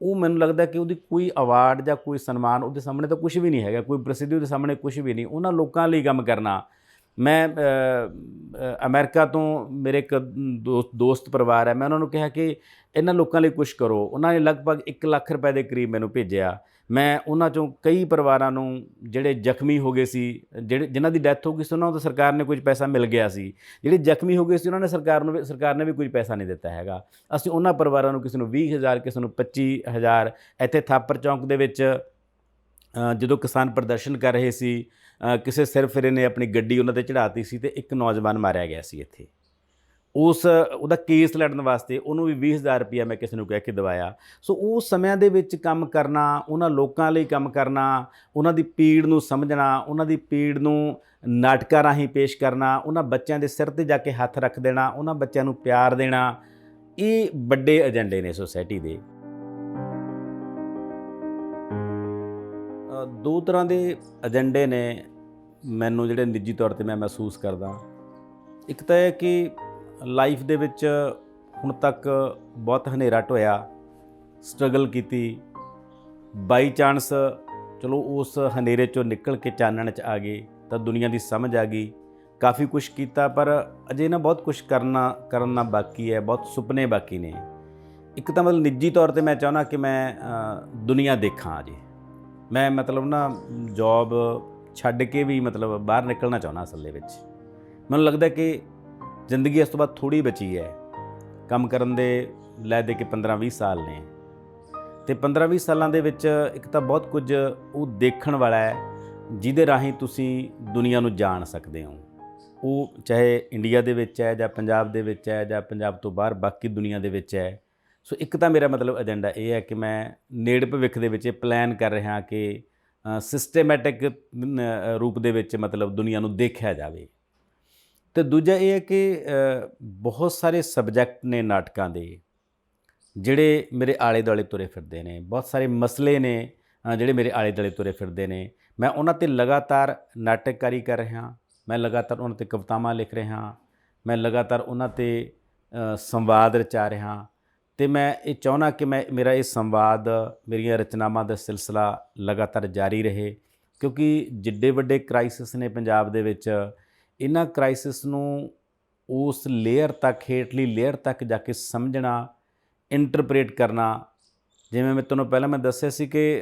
ਉਹ ਮੈਨੂੰ ਲੱਗਦਾ ਕਿ ਉਹਦੀ ਕੋਈ ਅਵਾਰਡ ਜਾਂ ਕੋਈ ਸਨਮਾਨ ਉਹਦੇ ਸਾਹਮਣੇ ਤਾਂ ਕੁਛ ਵੀ ਨਹੀਂ ਹੈਗਾ, ਕੋਈ ਪ੍ਰਸਿੱਧੀ ਉਹਦੇ ਸਾਹਮਣੇ ਕੁਛ ਵੀ ਨਹੀਂ। ਉਹਨਾਂ ਲੋਕਾਂ ਲਈ ਕੰਮ ਕਰਨਾ। ਮੈਂ ਅਮਰੀਕਾ ਤੋਂ ਮੇਰੇ ਇੱਕ ਦੋਸਤ ਪਰਿਵਾਰ ਹੈ, ਮੈਂ ਉਹਨਾਂ ਨੂੰ ਕਿਹਾ ਕਿ ਇਹਨਾਂ ਲੋਕਾਂ ਲਈ ਕੁਛ ਕਰੋ। ਉਹਨਾਂ ਨੇ ਲਗਭਗ 1 ਲੱਖ ਰੁਪਏ ਦੇ ਕਰੀਬ ਮੈਨੂੰ ਭੇਜਿਆ। ਮੈਂ ਉਹਨਾਂ 'ਚੋਂ ਕਈ ਪਰਿਵਾਰਾਂ ਨੂੰ ਜਿਹੜੇ ਜ਼ਖਮੀ ਹੋ ਗਏ ਸੀ, ਜਿਨ੍ਹਾਂ ਦੀ ਡੈਥ ਹੋ ਗਈ ਸੀ, ਉਹਨਾਂ ਨੂੰ ਤਾਂ ਸਰਕਾਰ ਨੇ ਕੁਝ ਪੈਸਾ ਮਿਲ ਗਿਆ ਸੀ। ਜਿਹੜੇ ਜ਼ਖਮੀ ਹੋ ਗਏ ਸੀ ਉਹਨਾਂ ਨੇ ਸਰਕਾਰ ਨੇ ਵੀ ਕੁਝ ਪੈਸਾ ਨਹੀਂ ਦਿੱਤਾ ਹੈਗਾ। ਅਸੀਂ ਉਹਨਾਂ ਪਰਿਵਾਰਾਂ ਨੂੰ, ਕਿਸੇ ਨੂੰ 20,000, ਕਿਸੇ ਨੂੰ 25,000, ਇੱਥੇ ਥਾਪਰ ਚੌਂਕ ਦੇ ਵਿੱਚ ਜਦੋਂ ਕਿਸਾਨ ਪ੍ਰਦਰਸ਼ਨ ਕਰ ਰਹੇ ਸੀ, ਕਿਸੇ ਸਿਰ ਫਿਰੇ ਨੇ ਆਪਣੀ ਗੱਡੀ ਉਹਨਾਂ 'ਤੇ ਚੜ੍ਹਾਤੀ ਸੀ, ਅਤੇ ਇੱਕ ਨੌਜਵਾਨ ਮਾਰਿਆ ਗਿਆ ਸੀ ਇੱਥੇ। ਉਹਦਾ ਕੇਸ ਲੜਨ ਵਾਸਤੇ ਉਹਨੂੰ ਵੀ 20,000 ਰੁਪਈਆ ਮੈਂ ਕਿਸੇ ਨੂੰ ਕਹਿ ਕੇ ਦਿਵਾਇਆ। ਸੋ ਉਸ ਸਮਿਆਂ ਦੇ ਵਿੱਚ ਕੰਮ ਕਰਨਾ, ਉਹਨਾਂ ਲੋਕਾਂ ਲਈ ਕੰਮ ਕਰਨਾ, ਉਹਨਾਂ ਦੀ ਪੀੜ ਨੂੰ ਸਮਝਣਾ, ਉਹਨਾਂ ਦੀ ਪੀੜ ਨੂੰ ਨਾਟਕਾਂ ਰਾਹੀਂ ਪੇਸ਼ ਕਰਨਾ, ਉਹਨਾਂ ਬੱਚਿਆਂ ਦੇ ਸਿਰ 'ਤੇ ਜਾ ਕੇ ਹੱਥ ਰੱਖ ਦੇਣਾ, ਉਹਨਾਂ ਬੱਚਿਆਂ ਨੂੰ ਪਿਆਰ ਦੇਣਾ, ਇਹ ਵੱਡੇ ਏਜੰਡੇ ਨੇ ਸੋਸਾਇਟੀ ਦੇ। 2 ਤਰ੍ਹਾਂ ਦੇ ਏਜੰਡੇ ਨੇ ਮੈਨੂੰ, ਜਿਹੜੇ ਨਿੱਜੀ ਤੌਰ 'ਤੇ ਮੈਂ ਮਹਿਸੂਸ ਕਰਦਾ। ਇੱਕ ਤਾਂ ਇਹ ਕਿ ਲਾਈਫ ਦੇ ਵਿੱਚ ਹੁਣ ਤੱਕ ਬਹੁਤ ਹਨੇਰਾ ਢੋਇਆ, ਸਟਰਗਲ ਕੀਤੀ, ਬਾਈ ਚਾਂਸ ਚਲੋ ਉਸ ਹਨੇਰੇ 'ਚੋਂ ਨਿਕਲ ਕੇ ਚਾਨਣ 'ਚ ਆ ਗਏ ਤਾਂ ਦੁਨੀਆ ਦੀ ਸਮਝ ਆ ਗਈ। ਕਾਫੀ ਕੁਛ ਕੀਤਾ, ਪਰ ਅਜੇ ਨਾ ਬਹੁਤ ਕੁਛ ਕਰਨਾ ਬਾਕੀ ਹੈ, ਬਹੁਤ ਸੁਪਨੇ ਬਾਕੀ ਨੇ। ਇੱਕ ਤਾਂ ਮਤਲਬ ਨਿੱਜੀ ਤੌਰ 'ਤੇ ਮੈਂ ਚਾਹੁੰਦਾ ਕਿ ਮੈਂ ਦੁਨੀਆ ਦੇਖਾਂ। ਅਜੇ ਮੈਂ ਮਤਲਬ ਨਾ ਜੋਬ ਛੱਡ ਕੇ ਵੀ ਮਤਲਬ ਬਾਹਰ ਨਿਕਲਣਾ ਚਾਹੁੰਦਾ ਅਸਲ ਦੇ ਵਿੱਚ। ਮੈਨੂੰ ਲੱਗਦਾ ਕਿ ਜ਼ਿੰਦਗੀ ਇਸ ਤੋਂ ਬਾਅਦ ਥੋੜ੍ਹੀ ਬਚੀ ਹੈ। ਕੰਮ ਕਰਨ ਦੇ ਲੈ ਦੇ ਕੇ 15-20 ਸਾਲ ਨੇ, ਅਤੇ 15-20 ਸਾਲਾਂ ਦੇ ਵਿੱਚ ਇੱਕ ਤਾਂ ਬਹੁਤ ਕੁਝ ਉਹ ਦੇਖਣ ਵਾਲਾ ਹੈ ਜਿਹਦੇ ਰਾਹੀਂ ਤੁਸੀਂ ਦੁਨੀਆ ਨੂੰ ਜਾਣ ਸਕਦੇ ਹੋ। ਉਹ ਚਾਹੇ ਇੰਡੀਆ ਦੇ ਵਿੱਚ ਹੈ ਜਾਂ ਪੰਜਾਬ ਦੇ ਵਿੱਚ ਹੈ ਜਾਂ ਪੰਜਾਬ ਤੋਂ ਬਾਹਰ ਬਾਕੀ ਦੁਨੀਆ ਦੇ ਵਿੱਚ ਹੈ। ਸੋ ਇੱਕ ਤਾਂ ਮੇਰਾ ਮਤਲਬ ਏਜੰਡਾ ਇਹ ਹੈ ਕਿ ਮੈਂ ਨੇੜੇ ਭਵਿੱਖ ਦੇ ਵਿੱਚ ਇਹ ਪਲਾਨ ਕਰ ਰਿਹਾ ਕਿ ਸਿਸਟੇਮੈਟਿਕ ਰੂਪ ਦੇ ਵਿੱਚ ਮਤਲਬ ਦੁਨੀਆ ਨੂੰ ਦੇਖਿਆ ਜਾਵੇ। ਅਤੇ ਦੂਜਾ ਇਹ ਹੈ ਕਿ ਬਹੁਤ ਸਾਰੇ ਸਬਜੈਕਟ ਨੇ ਨਾਟਕਾਂ ਦੇ ਜਿਹੜੇ ਮੇਰੇ ਆਲੇ ਦੁਆਲੇ ਤੁਰੇ ਫਿਰਦੇ ਨੇ, ਬਹੁਤ ਸਾਰੇ ਮਸਲੇ ਨੇ ਜਿਹੜੇ ਮੇਰੇ ਆਲੇ ਦੁਆਲੇ ਤੁਰੇ ਫਿਰਦੇ ਨੇ। ਮੈਂ ਉਹਨਾਂ 'ਤੇ ਲਗਾਤਾਰ ਨਾਟਕਕਾਰੀ ਕਰ ਰਿਹਾ, ਮੈਂ ਲਗਾਤਾਰ ਉਹਨਾਂ 'ਤੇ ਕਵਿਤਾਵਾਂ ਲਿਖ ਰਿਹਾ, ਮੈਂ ਲਗਾਤਾਰ ਉਹਨਾਂ 'ਤੇ ਸੰਵਾਦ ਰਚਾ ਰਿਹਾ ਅਤੇ ਮੈਂ ਇਹ ਚਾਹੁੰਦਾ ਕਿ ਮੇਰਾ ਇਹ ਸੰਵਾਦ, ਮੇਰੀਆਂ ਰਚਨਾਵਾਂ ਦਾ ਸਿਲਸਿਲਾ ਲਗਾਤਾਰ ਜਾਰੀ ਰਹੇ, ਕਿਉਂਕਿ ਜਿੱਡੇ ਵੱਡੇ ਕ੍ਰਾਈਸਿਸ ਨੇ ਪੰਜਾਬ ਦੇ ਵਿੱਚ, ਇਹਨਾਂ ਕ੍ਰਾਈਸਿਸ ਨੂੰ ਉਸ ਲੇਅਰ ਤੱਕ, ਹੇਠਲੀ ਲੇਅਰ ਤੱਕ ਜਾ ਕੇ ਸਮਝਣਾ, ਇੰਟਰਪ੍ਰੇਟ ਕਰਨਾ। ਜਿਵੇਂ ਤੁਹਾਨੂੰ ਪਹਿਲਾਂ ਮੈਂ ਦੱਸਿਆ ਸੀ ਕਿ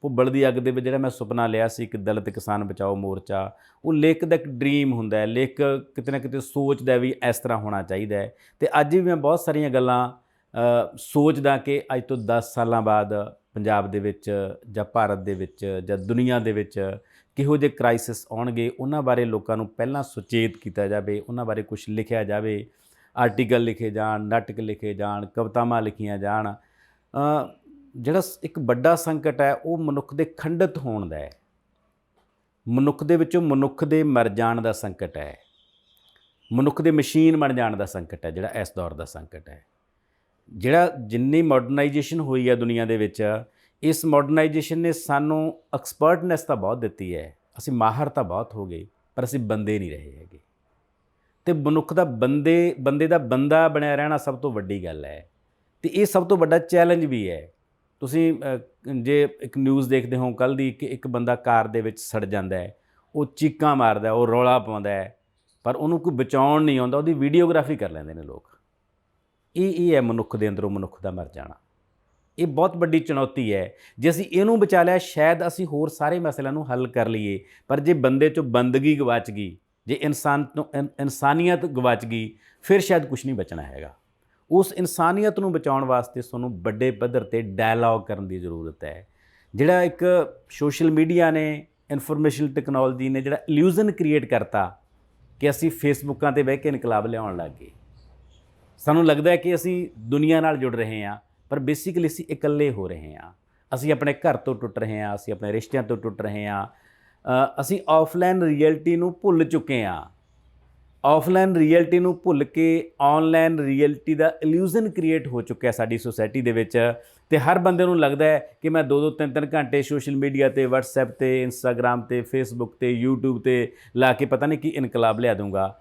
ਭੁੱਬਲ ਦੀ ਅੱਗ ਦੇ ਵਿੱਚ ਜਿਹੜਾ ਮੈਂ ਸੁਪਨਾ ਲਿਆ ਸੀ ਕਿ ਦਲਿਤ ਕਿਸਾਨ ਬਚਾਓ ਮੋਰਚਾ, ਉਹ ਲੇਖਕ ਦਾ ਇੱਕ ਡਰੀਮ ਹੁੰਦਾ ਹੈ। ਲੇਖਕ ਕਿਤੇ ਨਾ ਕਿਤੇ ਸੋਚਦਾ ਵੀ ਇਸ ਤਰ੍ਹਾਂ ਹੋਣਾ ਚਾਹੀਦਾ ਹੈ। ਅਤੇ ਅੱਜ ਵੀ ਮੈਂ ਬਹੁਤ ਸਾਰੀਆਂ ਗੱਲਾਂ ਸੋਚਦਾ ਕਿ ਅੱਜ ਤੋਂ 10 ਸਾਲਾਂ ਬਾਅਦ ਪੰਜਾਬ ਦੇ ਵਿੱਚ ਜਾਂ ਭਾਰਤ ਦੇ ਵਿੱਚ ਜਾਂ ਦੁਨੀਆ ਦੇ ਵਿੱਚ ਕਿਹੋ ਜਿਹੇ ਕ੍ਰਾਈਸਿਸ ਆਉਣਗੇ, ਉਹਨਾਂ ਬਾਰੇ ਲੋਕਾਂ ਨੂੰ ਪਹਿਲਾਂ ਸੁਚੇਤ ਕੀਤਾ ਜਾਵੇ, ਉਹਨਾਂ ਬਾਰੇ ਕੁਛ ਲਿਖਿਆ ਜਾਵੇ, ਆਰਟੀਕਲ ਲਿਖੇ ਜਾਣ, ਨਾਟਕ ਲਿਖੇ ਜਾਣ, ਕਵਿਤਾਵਾਂ ਲਿਖੀਆਂ ਜਾਣ। ਜਿਹੜਾ ਇੱਕ ਵੱਡਾ ਸੰਕਟ ਹੈ ਉਹ ਮਨੁੱਖ ਦੇ ਖੰਡਿਤ ਹੋਣ ਦਾ ਹੈ, ਮਨੁੱਖ ਦੇ ਵਿੱਚੋਂ ਮਨੁੱਖ ਦੇ ਮਰ ਜਾਣ ਦਾ ਸੰਕਟ ਹੈ, ਮਨੁੱਖ ਦੇ ਮਸ਼ੀਨ ਬਣ ਜਾਣ ਦਾ ਸੰਕਟ ਹੈ, ਜਿਹੜਾ ਇਸ ਦੌਰ ਦਾ ਸੰਕਟ ਹੈ। ਜਿਹੜਾ ਜਿੰਨੀ ਮਾਡਰਨਾਈਜੇਸ਼ਨ ਹੋਈ ਹੈ ਦੁਨੀਆ ਦੇ ਵਿੱਚ, ਇਸ ਮਾਡਰਨਾਈਜੇਸ਼ਨ ਨੇ ਸਾਨੂੰ ਐਕਸਪਰਟਨੈਸ ਤਾਂ ਬਹੁਤ ਦਿੱਤੀ ਹੈ, ਅਸੀਂ ਮਾਹਰ ਤਾਂ ਬਹੁਤ ਹੋ ਗਏ, ਪਰ ਅਸੀਂ ਬੰਦੇ ਨਹੀਂ ਰਹੇ ਹੈਗੇ। ਅਤੇ ਮਨੁੱਖ ਦਾ ਬੰਦੇ ਦਾ ਬੰਦਾ ਬਣਿਆ ਰਹਿਣਾ ਸਭ ਤੋਂ ਵੱਡੀ ਗੱਲ ਹੈ, ਅਤੇ ਇਹ ਸਭ ਤੋਂ ਵੱਡਾ ਚੈਲੰਜ ਵੀ ਹੈ। ਤੁਸੀਂ ਜੇ ਇੱਕ ਨਿਊਜ਼ ਦੇਖਦੇ ਹੋ ਕੱਲ੍ਹ ਦੀ ਕਿ ਇੱਕ ਬੰਦਾ ਕਾਰ ਦੇ ਵਿੱਚ ਸੜ ਜਾਂਦਾ ਹੈ, ਉਹ ਚੀਕਾਂ ਮਾਰਦਾ, ਉਹ ਰੌਲਾ ਪਾਉਂਦਾ ਹੈ, ਪਰ ਉਹਨੂੰ ਕੋਈ ਬਚਾਉਣ ਨਹੀਂ ਆਉਂਦਾ, ਉਹਦੀ ਵੀਡੀਓਗ੍ਰਾਫੀ ਕਰ ਲੈਂਦੇ ਨੇ ਲੋਕ। ਇਹ ਹੈ ਮਨੁੱਖ ਦੇ ਅੰਦਰੋਂ ਮਨੁੱਖ ਦਾ ਮਰ ਜਾਣਾ। ਇਹ ਬਹੁਤ ਵੱਡੀ ਚੁਣੌਤੀ ਹੈ। ਜੇ ਅਸੀਂ ਇਹਨੂੰ ਬਚਾ ਲਿਆ, ਸ਼ਾਇਦ ਅਸੀਂ ਹੋਰ ਸਾਰੇ ਮਸਲਿਆਂ ਨੂੰ ਹੱਲ ਕਰ ਲਈਏ, ਪਰ ਜੇ ਬੰਦੇ 'ਚੋਂ ਬੰਦਗੀ ਗਵਾਚ ਗਈ, ਜੇ ਇਨਸਾਨ ਤੋਂ ਇਨਸਾਨੀਅਤ ਗਵਾਚ ਗਈ, ਫਿਰ ਸ਼ਾਇਦ ਕੁਛ ਨਹੀਂ ਬਚਣਾ ਹੈਗਾ। ਉਸ ਇਨਸਾਨੀਅਤ ਨੂੰ ਬਚਾਉਣ ਵਾਸਤੇ ਸਾਨੂੰ ਵੱਡੇ ਪੱਧਰ 'ਤੇ ਡਾਇਲੋਗ ਕਰਨ ਦੀ ਜ਼ਰੂਰਤ ਹੈ। ਜਿਹੜਾ ਇੱਕ ਸੋਸ਼ਲ ਮੀਡੀਆ ਨੇ, ਇਨਫੋਰਮੇਸ਼ਨ ਟੈਕਨੋਲੋਜੀ ਨੇ ਜਿਹੜਾ ਇਲੂਜ਼ਨ ਕ੍ਰੀਏਟ ਕਰਤਾ ਕਿ ਅਸੀਂ ਫੇਸਬੁੱਕਾਂ 'ਤੇ ਬਹਿ ਕੇ ਇਨਕਲਾਬ ਲਿਆਉਣ ਲੱਗ ਗਏ। ਸਾਨੂੰ ਲੱਗਦਾ ਹੈ ਕਿ ਅਸੀਂ ਦੁਨੀਆ ਨਾਲ ਜੁੜ ਰਹੇ ਹਾਂ, ਪਰ ਬੇਸਿਕਲੀ ਅਸੀਂ ਇਕੱਲੇ ਹੋ ਰਹੇ ਹਾਂ। ਅਸੀਂ ਆਪਣੇ ਘਰ ਤੋਂ ਟੁੱਟ ਰਹੇ ਹਾਂ, ਅਸੀਂ ਆਪਣੇ ਰਿਸ਼ਤਿਆਂ ਤੋਂ ਟੁੱਟ ਰਹੇ ਹਾਂ, ਅਸੀਂ ਆਫਲਾਈਨ ਰਿਐਲਿਟੀ ਨੂੰ ਭੁੱਲ ਚੁੱਕੇ ਹਾਂ। ਆਫਲਾਈਨ ਰਿਐਲਿਟੀ ਨੂੰ ਭੁੱਲ ਕੇ ਆਨਲਾਈਨ ਰਿਐਲਿਟੀ ਦਾ ਇਲੂਜ਼ਨ ਕ੍ਰੀਏਟ ਹੋ ਚੁੱਕਿਆ ਸਾਡੀ ਸੋਸਾਇਟੀ ਦੇ ਵਿੱਚ, ਅਤੇ ਹਰ ਬੰਦੇ ਨੂੰ ਲੱਗਦਾ ਹੈ ਕਿ ਮੈਂ 2-2 3-3 ਘੰਟੇ ਸੋਸ਼ਲ ਮੀਡੀਆ 'ਤੇ, ਵਟਸਐਪ 'ਤੇ, ਇੰਸਟਾਗ੍ਰਾਮ 'ਤੇ, ਫੇਸਬੁੱਕ 'ਤੇ, ਯੂਟਿਊਬ 'ਤੇ ਲਾ ਕੇ ਪਤਾ ਨਹੀਂ ਕੀ ਇਨਕਲਾਬ ਲਿਆ ਦੂੰਗਾ।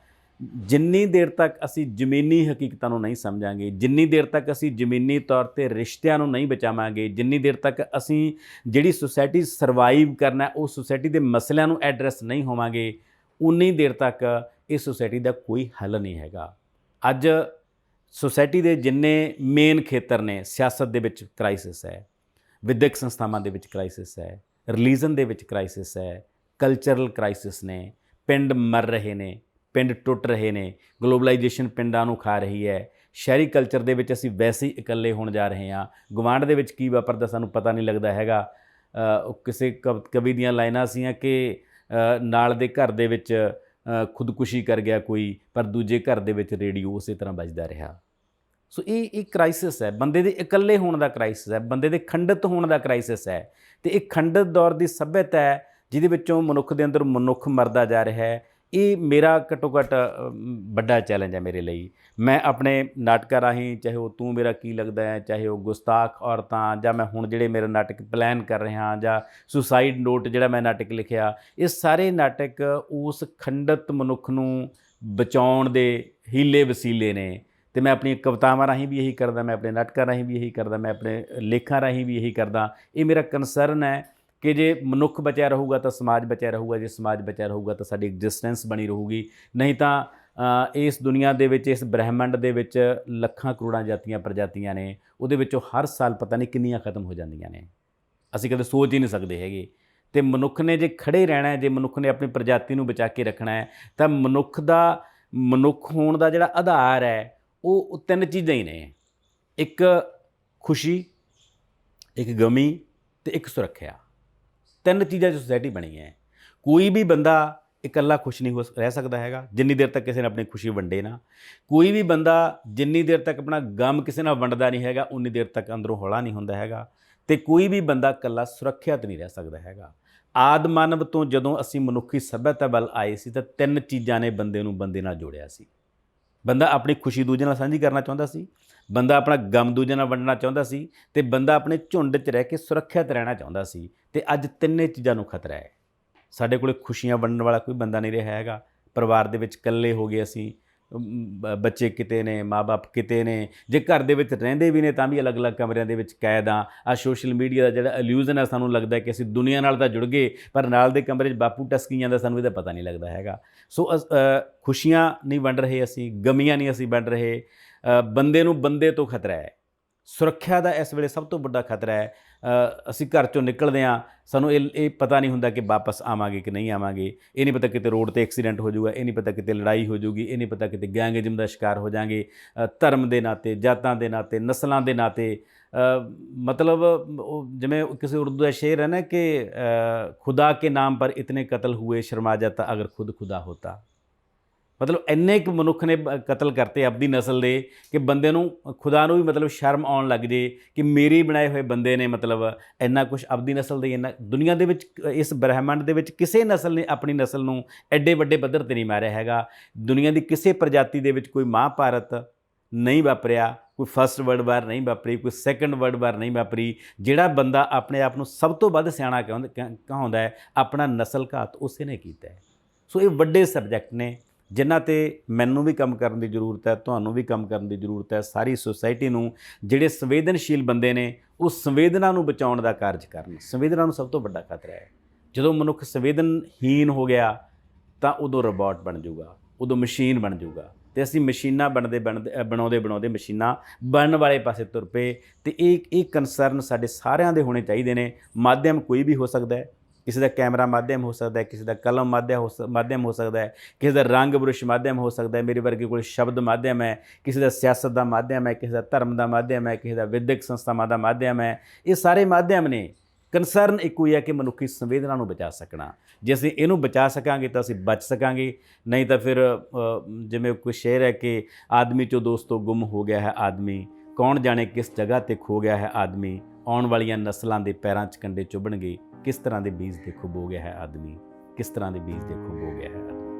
ਜਿੰਨੀ ਦੇਰ ਤੱਕ ਅਸੀਂ ਜ਼ਮੀਨੀ ਹਕੀਕਤਾਂ ਨੂੰ ਨਹੀਂ ਸਮਝਾਂਗੇ, ਜਿੰਨੀ ਦੇਰ ਤੱਕ ਅਸੀਂ ਜ਼ਮੀਨੀ ਤੌਰ 'ਤੇ ਰਿਸ਼ਤਿਆਂ ਨੂੰ ਨਹੀਂ ਬਚਾਵਾਂਗੇ, ਜਿੰਨੀ ਦੇਰ ਤੱਕ ਅਸੀਂ ਜਿਹੜੀ ਸੋਸਾਇਟੀ ਸਰਵਾਈਵ ਕਰਨਾ ਉਸ ਸੋਸਾਇਟੀ ਦੇ ਮਸਲਿਆਂ ਨੂੰ ਐਡਰੈਸ ਨਹੀਂ ਹੋਵਾਂਗੇ, ਉਨੀ ਦੇਰ ਤੱਕ ਇਸ ਸੋਸਾਇਟੀ ਦਾ ਕੋਈ ਹੱਲ ਨਹੀਂ ਹੈਗਾ। ਅੱਜ ਸੋਸਾਇਟੀ ਦੇ ਜਿੰਨੇ ਮੇਨ ਖੇਤਰ ਨੇ, ਸਿਆਸਤ ਦੇ ਵਿੱਚ ਕ੍ਰਾਈਸਿਸ ਹੈ, ਵਿਦਿਅਕ ਸੰਸਥਾਵਾਂ ਦੇ ਵਿੱਚ ਕ੍ਰਾਈਸਿਸ ਹੈ, ਰਿਲੀਜਨ ਦੇ ਵਿੱਚ ਕ੍ਰਾਈਸਿਸ ਹੈ, ਕਲਚਰਲ ਕ੍ਰਾਈਸਿਸ ਨੇ, ਪਿੰਡ ਮਰ ਰਹੇ ਨੇ, ਪਿੰਡ ਟੁੱਟ ਰਹੇ ਨੇ, ਗਲੋਬਲਾਈਜੇਸ਼ਨ ਪਿੰਡਾਂ ਨੂੰ ਖਾ ਰਹੀ ਹੈ, ਸ਼ਹਿਰੀ ਕਲਚਰ ਦੇ ਵਿੱਚ ਅਸੀਂ ਵੈਸੇ ਹੀ ਇਕੱਲੇ ਹੋਣ ਜਾ ਰਹੇ ਹਾਂ। ਗੁਆਂਢ ਦੇ ਵਿੱਚ ਕੀ ਵਾਪਰਦਾ ਸਾਨੂੰ ਪਤਾ ਨਹੀਂ ਲੱਗਦਾ ਹੈਗਾ। ਕਿਸੇ ਕਵੀ ਦੀਆਂ ਲਾਈਨਾਂ ਸੀਆਂ ਕਿ ਨਾਲ ਦੇ ਘਰ ਦੇ ਵਿੱਚ ਖੁਦਕੁਸ਼ੀ ਕਰ ਗਿਆ ਕੋਈ, ਪਰ ਦੂਜੇ ਘਰ ਦੇ ਵਿੱਚ ਰੇਡੀਓ ਉਸੇ ਤਰ੍ਹਾਂ ਵੱਜਦਾ ਰਿਹਾ। ਸੋ ਇਹ ਕ੍ਰਾਈਸਿਸ ਹੈ, ਬੰਦੇ ਦੇ ਇਕੱਲੇ ਹੋਣ ਦਾ ਕ੍ਰਾਈਸਿਸ ਹੈ, ਬੰਦੇ ਦੇ ਖੰਡਿਤ ਹੋਣ ਦਾ ਕ੍ਰਾਈਸਿਸ ਹੈ। ਅਤੇ ਇਹ ਖੰਡਿਤ ਦੌਰ ਦੀ ਸੱਭਿਅਤਾ ਹੈ ਜਿਹਦੇ ਵਿੱਚੋਂ ਮਨੁੱਖ ਦੇ ਅੰਦਰ ਮਨੁੱਖ ਮਰਦਾ ਜਾ ਰਿਹਾ ਹੈ। ਇਹ ਮੇਰਾ ਘੱਟੋ ਘੱਟ ਵੱਡਾ ਚੈਲੰਜ ਹੈ ਮੇਰੇ ਲਈ। ਮੈਂ ਆਪਣੇ ਨਾਟਕਾਂ ਰਾਹੀਂ, ਚਾਹੇ ਉਹ ਤੂੰ ਮੇਰਾ ਕੀ ਲੱਗਦਾ ਹੈ, ਚਾਹੇ ਉਹ ਗੁਸਤਾਖ ਔਰਤਾਂ, ਜਾਂ ਮੈਂ ਹੁਣ ਜਿਹੜੇ ਮੇਰੇ ਨਾਟਕ ਪਲਾਨ ਕਰ ਰਿਹਾ, ਜਾਂ ਸੁਸਾਈਡ ਨੋਟ ਜਿਹੜਾ ਮੈਂ ਨਾਟਕ ਲਿਖਿਆ, ਇਹ ਸਾਰੇ ਨਾਟਕ ਉਸ ਖੰਡਿਤ ਮਨੁੱਖ ਨੂੰ ਬਚਾਉਣ ਦੇ ਹੀਲੇ ਵਸੀਲੇ ਨੇ। ਅਤੇ ਮੈਂ ਆਪਣੀਆਂ ਕਵਿਤਾਵਾਂ ਰਾਹੀਂ ਵੀ ਇਹੀ ਕਰਦਾ, ਮੈਂ ਆਪਣੇ ਨਾਟਕਾਂ ਰਾਹੀਂ ਵੀ ਇਹੀ ਕਰਦਾ, ਮੈਂ ਆਪਣੇ ਲੇਖਾਂ ਰਾਹੀਂ ਵੀ ਇਹੀ ਕਰਦਾ। ਇਹ ਮੇਰਾ ਕੰਸਰਨ ਹੈ ਕਿ ਜੇ ਮਨੁੱਖ ਬਚਿਆ ਰਹੂਗਾ ਤਾਂ ਸਮਾਜ ਬਚਿਆ ਰਹੂਗਾ, ਜੇ ਸਮਾਜ ਬਚਿਆ ਰਹੂਗਾ ਤਾਂ ਸਾਡੀ ਐਗਜ਼ਿਸਟੈਂਸ ਬਣੀ ਰਹੂਗੀ। ਨਹੀਂ ਤਾਂ ਇਸ ਦੁਨੀਆ ਦੇ ਵਿੱਚ, ਇਸ ਬ੍ਰਹਿਮੰਡ ਦੇ ਵਿੱਚ ਲੱਖਾਂ ਕਰੋੜਾਂ ਜਾਤੀਆਂ ਪ੍ਰਜਾਤੀਆਂ ਨੇ, ਉਹਦੇ ਵਿੱਚੋਂ ਹਰ ਸਾਲ ਪਤਾ ਨਹੀਂ ਕਿੰਨੀਆਂ ਖਤਮ ਹੋ ਜਾਂਦੀਆਂ ਨੇ, ਅਸੀਂ ਕਦੇ ਸੋਚ ਹੀ ਨਹੀਂ ਸਕਦੇ ਹੈਗੇ। ਅਤੇ ਮਨੁੱਖ ਨੇ ਜੇ ਖੜ੍ਹੇ ਰਹਿਣਾ, ਜੇ ਮਨੁੱਖ ਨੇ ਆਪਣੀ ਪ੍ਰਜਾਤੀ ਨੂੰ ਬਚਾ ਕੇ ਰੱਖਣਾ ਹੈ, ਤਾਂ ਮਨੁੱਖ ਹੋਣ ਦਾ ਜਿਹੜਾ ਆਧਾਰ ਹੈ ਉਹ 3 ਚੀਜ਼ਾਂ ਹੀ ਨੇ। ਇੱਕ ਖੁਸ਼ੀ, ਇੱਕ ਗਮੀ ਅਤੇ ਇੱਕ ਸੁਰੱਖਿਆ। 3 ਚੀਜ਼ਾਂ 'ਚ ਸੋਸਾਇਟੀ ਬਣੀ ਹੈ। ਕੋਈ ਵੀ ਬੰਦਾ ਇਕੱਲਾ ਖੁਸ਼ ਨਹੀਂ ਰਹਿ ਸਕਦਾ ਹੈਗਾ ਜਿੰਨੀ ਦੇਰ ਤੱਕ ਕਿਸੇ ਨੇ ਆਪਣੀ ਖੁਸ਼ੀ ਵੰਡੇ ਨਾ। ਕੋਈ ਵੀ ਬੰਦਾ ਜਿੰਨੀ ਦੇਰ ਤੱਕ ਆਪਣਾ ਗਮ ਕਿਸੇ ਨਾਲ ਵੰਡਦਾ ਨਹੀਂ ਹੈਗਾ ਉਨੀ ਦੇਰ ਤੱਕ ਅੰਦਰੋਂ ਹੌਲਾ ਨਹੀਂ ਹੁੰਦਾ ਹੈਗਾ। ਅਤੇ ਕੋਈ ਵੀ ਬੰਦਾ ਇਕੱਲਾ ਸੁਰੱਖਿਅਤ ਨਹੀਂ ਰਹਿ ਸਕਦਾ ਹੈਗਾ। ਆਦਿ ਮਾਨਵ ਤੋਂ ਜਦੋਂ ਅਸੀਂ ਮਨੁੱਖੀ ਸੱਭਿਅਤਾ ਵੱਲ ਆਏ ਸੀ ਤਾਂ 3 ਚੀਜ਼ਾਂ ਨੇ ਬੰਦੇ ਨੂੰ ਬੰਦੇ ਨਾਲ ਜੋੜਿਆ ਸੀ। ਬੰਦਾ ਆਪਣੀ ਖੁਸ਼ੀ ਦੂਜੇ ਨਾਲ ਸਾਂਝੀ ਕਰਨਾ ਚਾਹੁੰਦਾ ਸੀ, ਬੰਦਾ ਆਪਣਾ ਗਮ ਦੂਜੇ ਨਾਲ ਵੰਡਣਾ ਚਾਹੁੰਦਾ ਸੀ, ਅਤੇ ਬੰਦਾ ਆਪਣੇ ਝੁੰਡ 'ਚ ਰਹਿ ਕੇ ਸੁਰੱਖਿਅਤ ਰਹਿਣਾ ਚਾਹੁੰਦਾ ਸੀ। ਅਤੇ ਅੱਜ ਤਿੰਨੇ ਚੀਜ਼ਾਂ ਨੂੰ ਖਤਰਾ ਹੈ। ਸਾਡੇ ਕੋਲ ਖੁਸ਼ੀਆਂ ਵੰਡਣ ਵਾਲਾ ਕੋਈ ਬੰਦਾ ਨਹੀਂ ਰਿਹਾ ਹੈਗਾ। ਪਰਿਵਾਰ ਦੇ ਵਿੱਚ ਇਕੱਲੇ ਹੋ ਗਏ ਅਸੀਂ, ਬੱਚੇ ਕਿਤੇ ਨੇ, ਮਾਂ-ਬਾਪ ਕਿਤੇ ਨੇ, ਜੇ ਘਰ ਦੇ ਵਿੱਚ ਰਹਿੰਦੇ ਵੀ ਨੇ ਤਾਂ ਵੀ ਅਲੱਗ-ਅਲੱਗ ਕਮਰਿਆਂ ਦੇ ਵਿੱਚ ਕੈਦ ਹਾਂ। ਆਹ ਸੋਸ਼ਲ ਮੀਡੀਆ ਦਾ ਜਿਹੜਾ ਇਲੂਜ਼ਨ ਹੈ, ਸਾਨੂੰ ਲੱਗਦਾ ਕਿ ਅਸੀਂ ਦੁਨੀਆ ਨਾਲ ਤਾਂ ਜੁੜ ਗਏ ਪਰ ਨਾਲ ਦੇ ਕਮਰੇ 'ਚ ਬਾਪੂ ਟਸਕੀ ਜਾਂਦਾ, ਸਾਨੂੰ ਇਹਦਾ ਪਤਾ ਨਹੀਂ ਲੱਗਦਾ ਹੈਗਾ। ਸੋ ਖੁਸ਼ੀਆਂ ਨਹੀਂ ਵੰਡ ਰਹੇ ਅਸੀਂ, ਗਮੀਆਂ ਨਹੀਂ ਅਸੀਂ ਵੰਡ ਰਹੇ। ਬੰਦੇ ਨੂੰ ਬੰਦੇ ਤੋਂ ਖਤਰਾ ਹੈ। ਸੁਰੱਖਿਆ ਦਾ ਇਸ ਵੇਲੇ ਸਭ ਤੋਂ ਵੱਡਾ ਖਤਰਾ ਹੈ। ਅਸੀਂ ਘਰ 'ਚੋਂ ਨਿਕਲਦੇ ਹਾਂ, ਸਾਨੂੰ ਇਹ ਪਤਾ ਨਹੀਂ ਹੁੰਦਾ ਕਿ ਵਾਪਸ ਆਵਾਂਗੇ ਕਿ ਨਹੀਂ ਆਵਾਂਗੇ। ਇਹ ਨਹੀਂ ਪਤਾ ਕਿਤੇ ਰੋਡ 'ਤੇ ਐਕਸੀਡੈਂਟ ਹੋ ਜਾਊਗਾ, ਇਹ ਨਹੀਂ ਪਤਾ ਕਿਤੇ ਲੜਾਈ ਹੋ ਜਾਊਗੀ, ਇਹ ਨਹੀਂ ਪਤਾ ਕਿਤੇ ਗੈਂਗਇਜ਼ਮ ਦਾ ਸ਼ਿਕਾਰ ਹੋ ਜਾਵਾਂਗੇ। ਧਰਮ ਦੇ ਨਾਤੇ, ਜਾਤਾਂ ਦੇ ਨਾਤੇ, ਨਸਲਾਂ ਦੇ ਨਾਤੇ, ਮਤਲਬ ਉਹ ਜਿਵੇਂ ਕਿਸੇ ਉਰਦੂ ਦਾ ਸ਼ੇਰ ਹੈ ਨਾ ਕਿ ਖੁਦਾ ਕੇ ਨਾਮ ਪਰ ਇਤਨੇ ਕਤਲ ਹੁਏ ਸ਼ਰਮਾ ਜਾਤਾ ਅਗਰ ਖੁਦ ਖੁਦਾ ਹੋਤਾ। ਮਤਲਬ ਇੰਨੇ ਕੁ ਮਨੁੱਖ ਨੇ ਕਤਲ ਕਰਤੇ ਆਪਣੀ ਨਸਲ ਦੇ ਕਿ ਬੰਦੇ ਨੂੰ, ਖੁਦਾ ਨੂੰ ਵੀ ਮਤਲਬ ਸ਼ਰਮ ਆਉਣ ਲੱਗ ਜੇ ਕਿ ਮੇਰੇ ਬਣਾਏ ਹੋਏ ਬੰਦੇ ਨੇ ਮਤਲਬ ਇੰਨਾ ਕੁਛ ਆਪਣੀ ਨਸਲ ਦੇ। ਇੰਨਾ ਦੁਨੀਆ ਦੇ ਵਿੱਚ, ਇਸ ਬ੍ਰਹਿਮੰਡ ਦੇ ਵਿੱਚ ਕਿਸੇ ਨਸਲ ਨੇ ਆਪਣੀ ਨਸਲ ਨੂੰ ਐਡੇ ਵੱਡੇ ਪੱਧਰ 'ਤੇ ਨਹੀਂ ਮਾਰਿਆ ਹੈਗਾ। ਦੁਨੀਆ ਦੀ ਕਿਸੇ ਪ੍ਰਜਾਤੀ ਦੇ ਵਿੱਚ ਕੋਈ ਮਹਾਂਭਾਰਤ ਨਹੀਂ ਵਾਪਰਿਆ, ਕੋਈ ਫਸਟ ਵਰਲਡ ਵਾਰ ਨਹੀਂ ਵਾਪਰੀ, ਕੋਈ ਸੈਕੰਡ ਵਰਲਡ ਵਾਰ ਨਹੀਂ ਵਾਪਰੀ। ਜਿਹੜਾ ਬੰਦਾ ਆਪਣੇ ਆਪ ਨੂੰ ਸਭ ਤੋਂ ਵੱਧ ਸਿਆਣਾ ਕਹਾਉਂਦਾ ਹੈ, ਆਪਣਾ ਨਸਲ ਘਾਤ ਉਸੇ ਨੇ ਕੀਤਾ ਹੈ। ਸੋ ਇਹ ਵੱਡੇ ਸਬਜੈਕਟ ਨੇ ਜਿਨ੍ਹਾਂ 'ਤੇ ਮੈਨੂੰ ਵੀ ਕੰਮ ਕਰਨ ਦੀ ਜ਼ਰੂਰਤ ਹੈ, ਤੁਹਾਨੂੰ ਵੀ ਕੰਮ ਕਰਨ ਦੀ ਜ਼ਰੂਰਤ ਹੈ। ਸਾਰੀ ਸੁਸਾਇਟੀ ਨੂੰ, ਜਿਹੜੇ ਸੰਵੇਦਨਸ਼ੀਲ ਬੰਦੇ ਨੇ ਉਹ ਸੰਵੇਦਨਾ ਨੂੰ ਬਚਾਉਣ ਦਾ ਕਾਰਜ ਕਰਨ। ਸੰਵੇਦਨਾ ਨੂੰ ਸਭ ਤੋਂ ਵੱਡਾ ਖਤਰਾ ਹੈ। ਜਦੋਂ ਮਨੁੱਖ ਸੰਵੇਦਨਹੀਨ ਹੋ ਗਿਆ ਤਾਂ ਉਦੋਂ ਰੋਬੋਟ ਬਣ ਜਾਊਗਾ, ਉਦੋਂ ਮਸ਼ੀਨ ਬਣ ਜਾਊਗਾ। ਅਤੇ ਅਸੀਂ ਮਸ਼ੀਨਾਂ ਬਣਾਉਂਦੇ ਮਸ਼ੀਨਾਂ ਬਣਨ ਵਾਲੇ ਪਾਸੇ ਤੁਰ ਪਏ। ਅਤੇ ਇਹ ਕੰਸਰਨ ਸਾਡੇ ਸਾਰਿਆਂ ਦੇ ਹੋਣੇ ਚਾਹੀਦੇ ਨੇ। ਮਾਧਿਅਮ ਕੋਈ ਵੀ ਹੋ ਸਕਦਾ ਹੈ। ਕਿਸੇ ਦਾ ਕੈਮਰਾ ਮਾਧਿਅਮ ਹੋ ਸਕਦਾ ਹੈ, ਕਿਸੇ ਦਾ ਕਲਮ ਮਾਧਿਅਮ ਹੋ ਸਕਦਾ ਹੈ, ਕਿਸੇ ਦਾ ਰੰਗ ਬੁਰਸ਼ ਮਾਧਿਅਮ ਹੋ ਸਕਦਾ ਹੈ, ਮੇਰੇ ਵਰਗੇ ਕੋਲ ਸ਼ਬਦ ਮਾਧਿਅਮ ਹੈ, ਕਿਸੇ ਦਾ ਸਿਆਸਤ ਦਾ ਮਾਧਿਅਮ ਹੈ, ਕਿਸੇ ਦਾ ਧਰਮ ਦਾ ਮਾਧਿਅਮ ਹੈ, ਕਿਸੇ ਦਾ ਵਿਦਿਅਕ ਸੰਸਥਾਵਾਂ ਦਾ ਮਾਧਿਅਮ ਹੈ। ਇਹ ਸਾਰੇ ਮਾਧਿਅਮ ਨੇ। ਕੰਸਰਨ ਇੱਕੋ ਹੀ ਹੈ ਕਿ ਮਨੁੱਖੀ ਸੰਵੇਦਨਾ ਨੂੰ ਬਚਾ ਸਕਣਾ। ਜੇ ਅਸੀਂ ਇਹਨੂੰ ਬਚਾ ਸਕਾਂਗੇ ਤਾਂ ਅਸੀਂ ਬਚ ਸਕਾਂਗੇ, ਨਹੀਂ ਤਾਂ ਫਿਰ ਜਿਵੇਂ ਕੋਈ ਸ਼ੇਰ ਹੈ ਕਿ ਆਦਮੀ 'ਚੋਂ ਦੋਸਤੋ ਗੁੰਮ ਹੋ ਗਿਆ ਹੈ ਆਦਮੀ, ਕੌਣ ਜਾਣੇ ਕਿਸ ਜਗ੍ਹਾ 'ਤੇ ਖੋ ਗਿਆ ਹੈ ਆਦਮੀ, ਆਉਣ ਵਾਲੀਆਂ ਨਸਲਾਂ ਦੇ ਪੈਰਾਂ 'ਚ ਕੰਡੇ ਚੁਭਣਗੇ, ਕਿਸ ਤਰ੍ਹਾਂ ਦੇ ਬੀਜ ਦੇਖੋ ਬੋ ਗਿਆ ਹੈ ਆਦਮੀ, ਕਿਸ ਤਰ੍ਹਾਂ ਦੇ ਬੀਜ ਦੇਖੋ ਬੋ ਗਿਆ ਹੈ ਆਦਮੀ।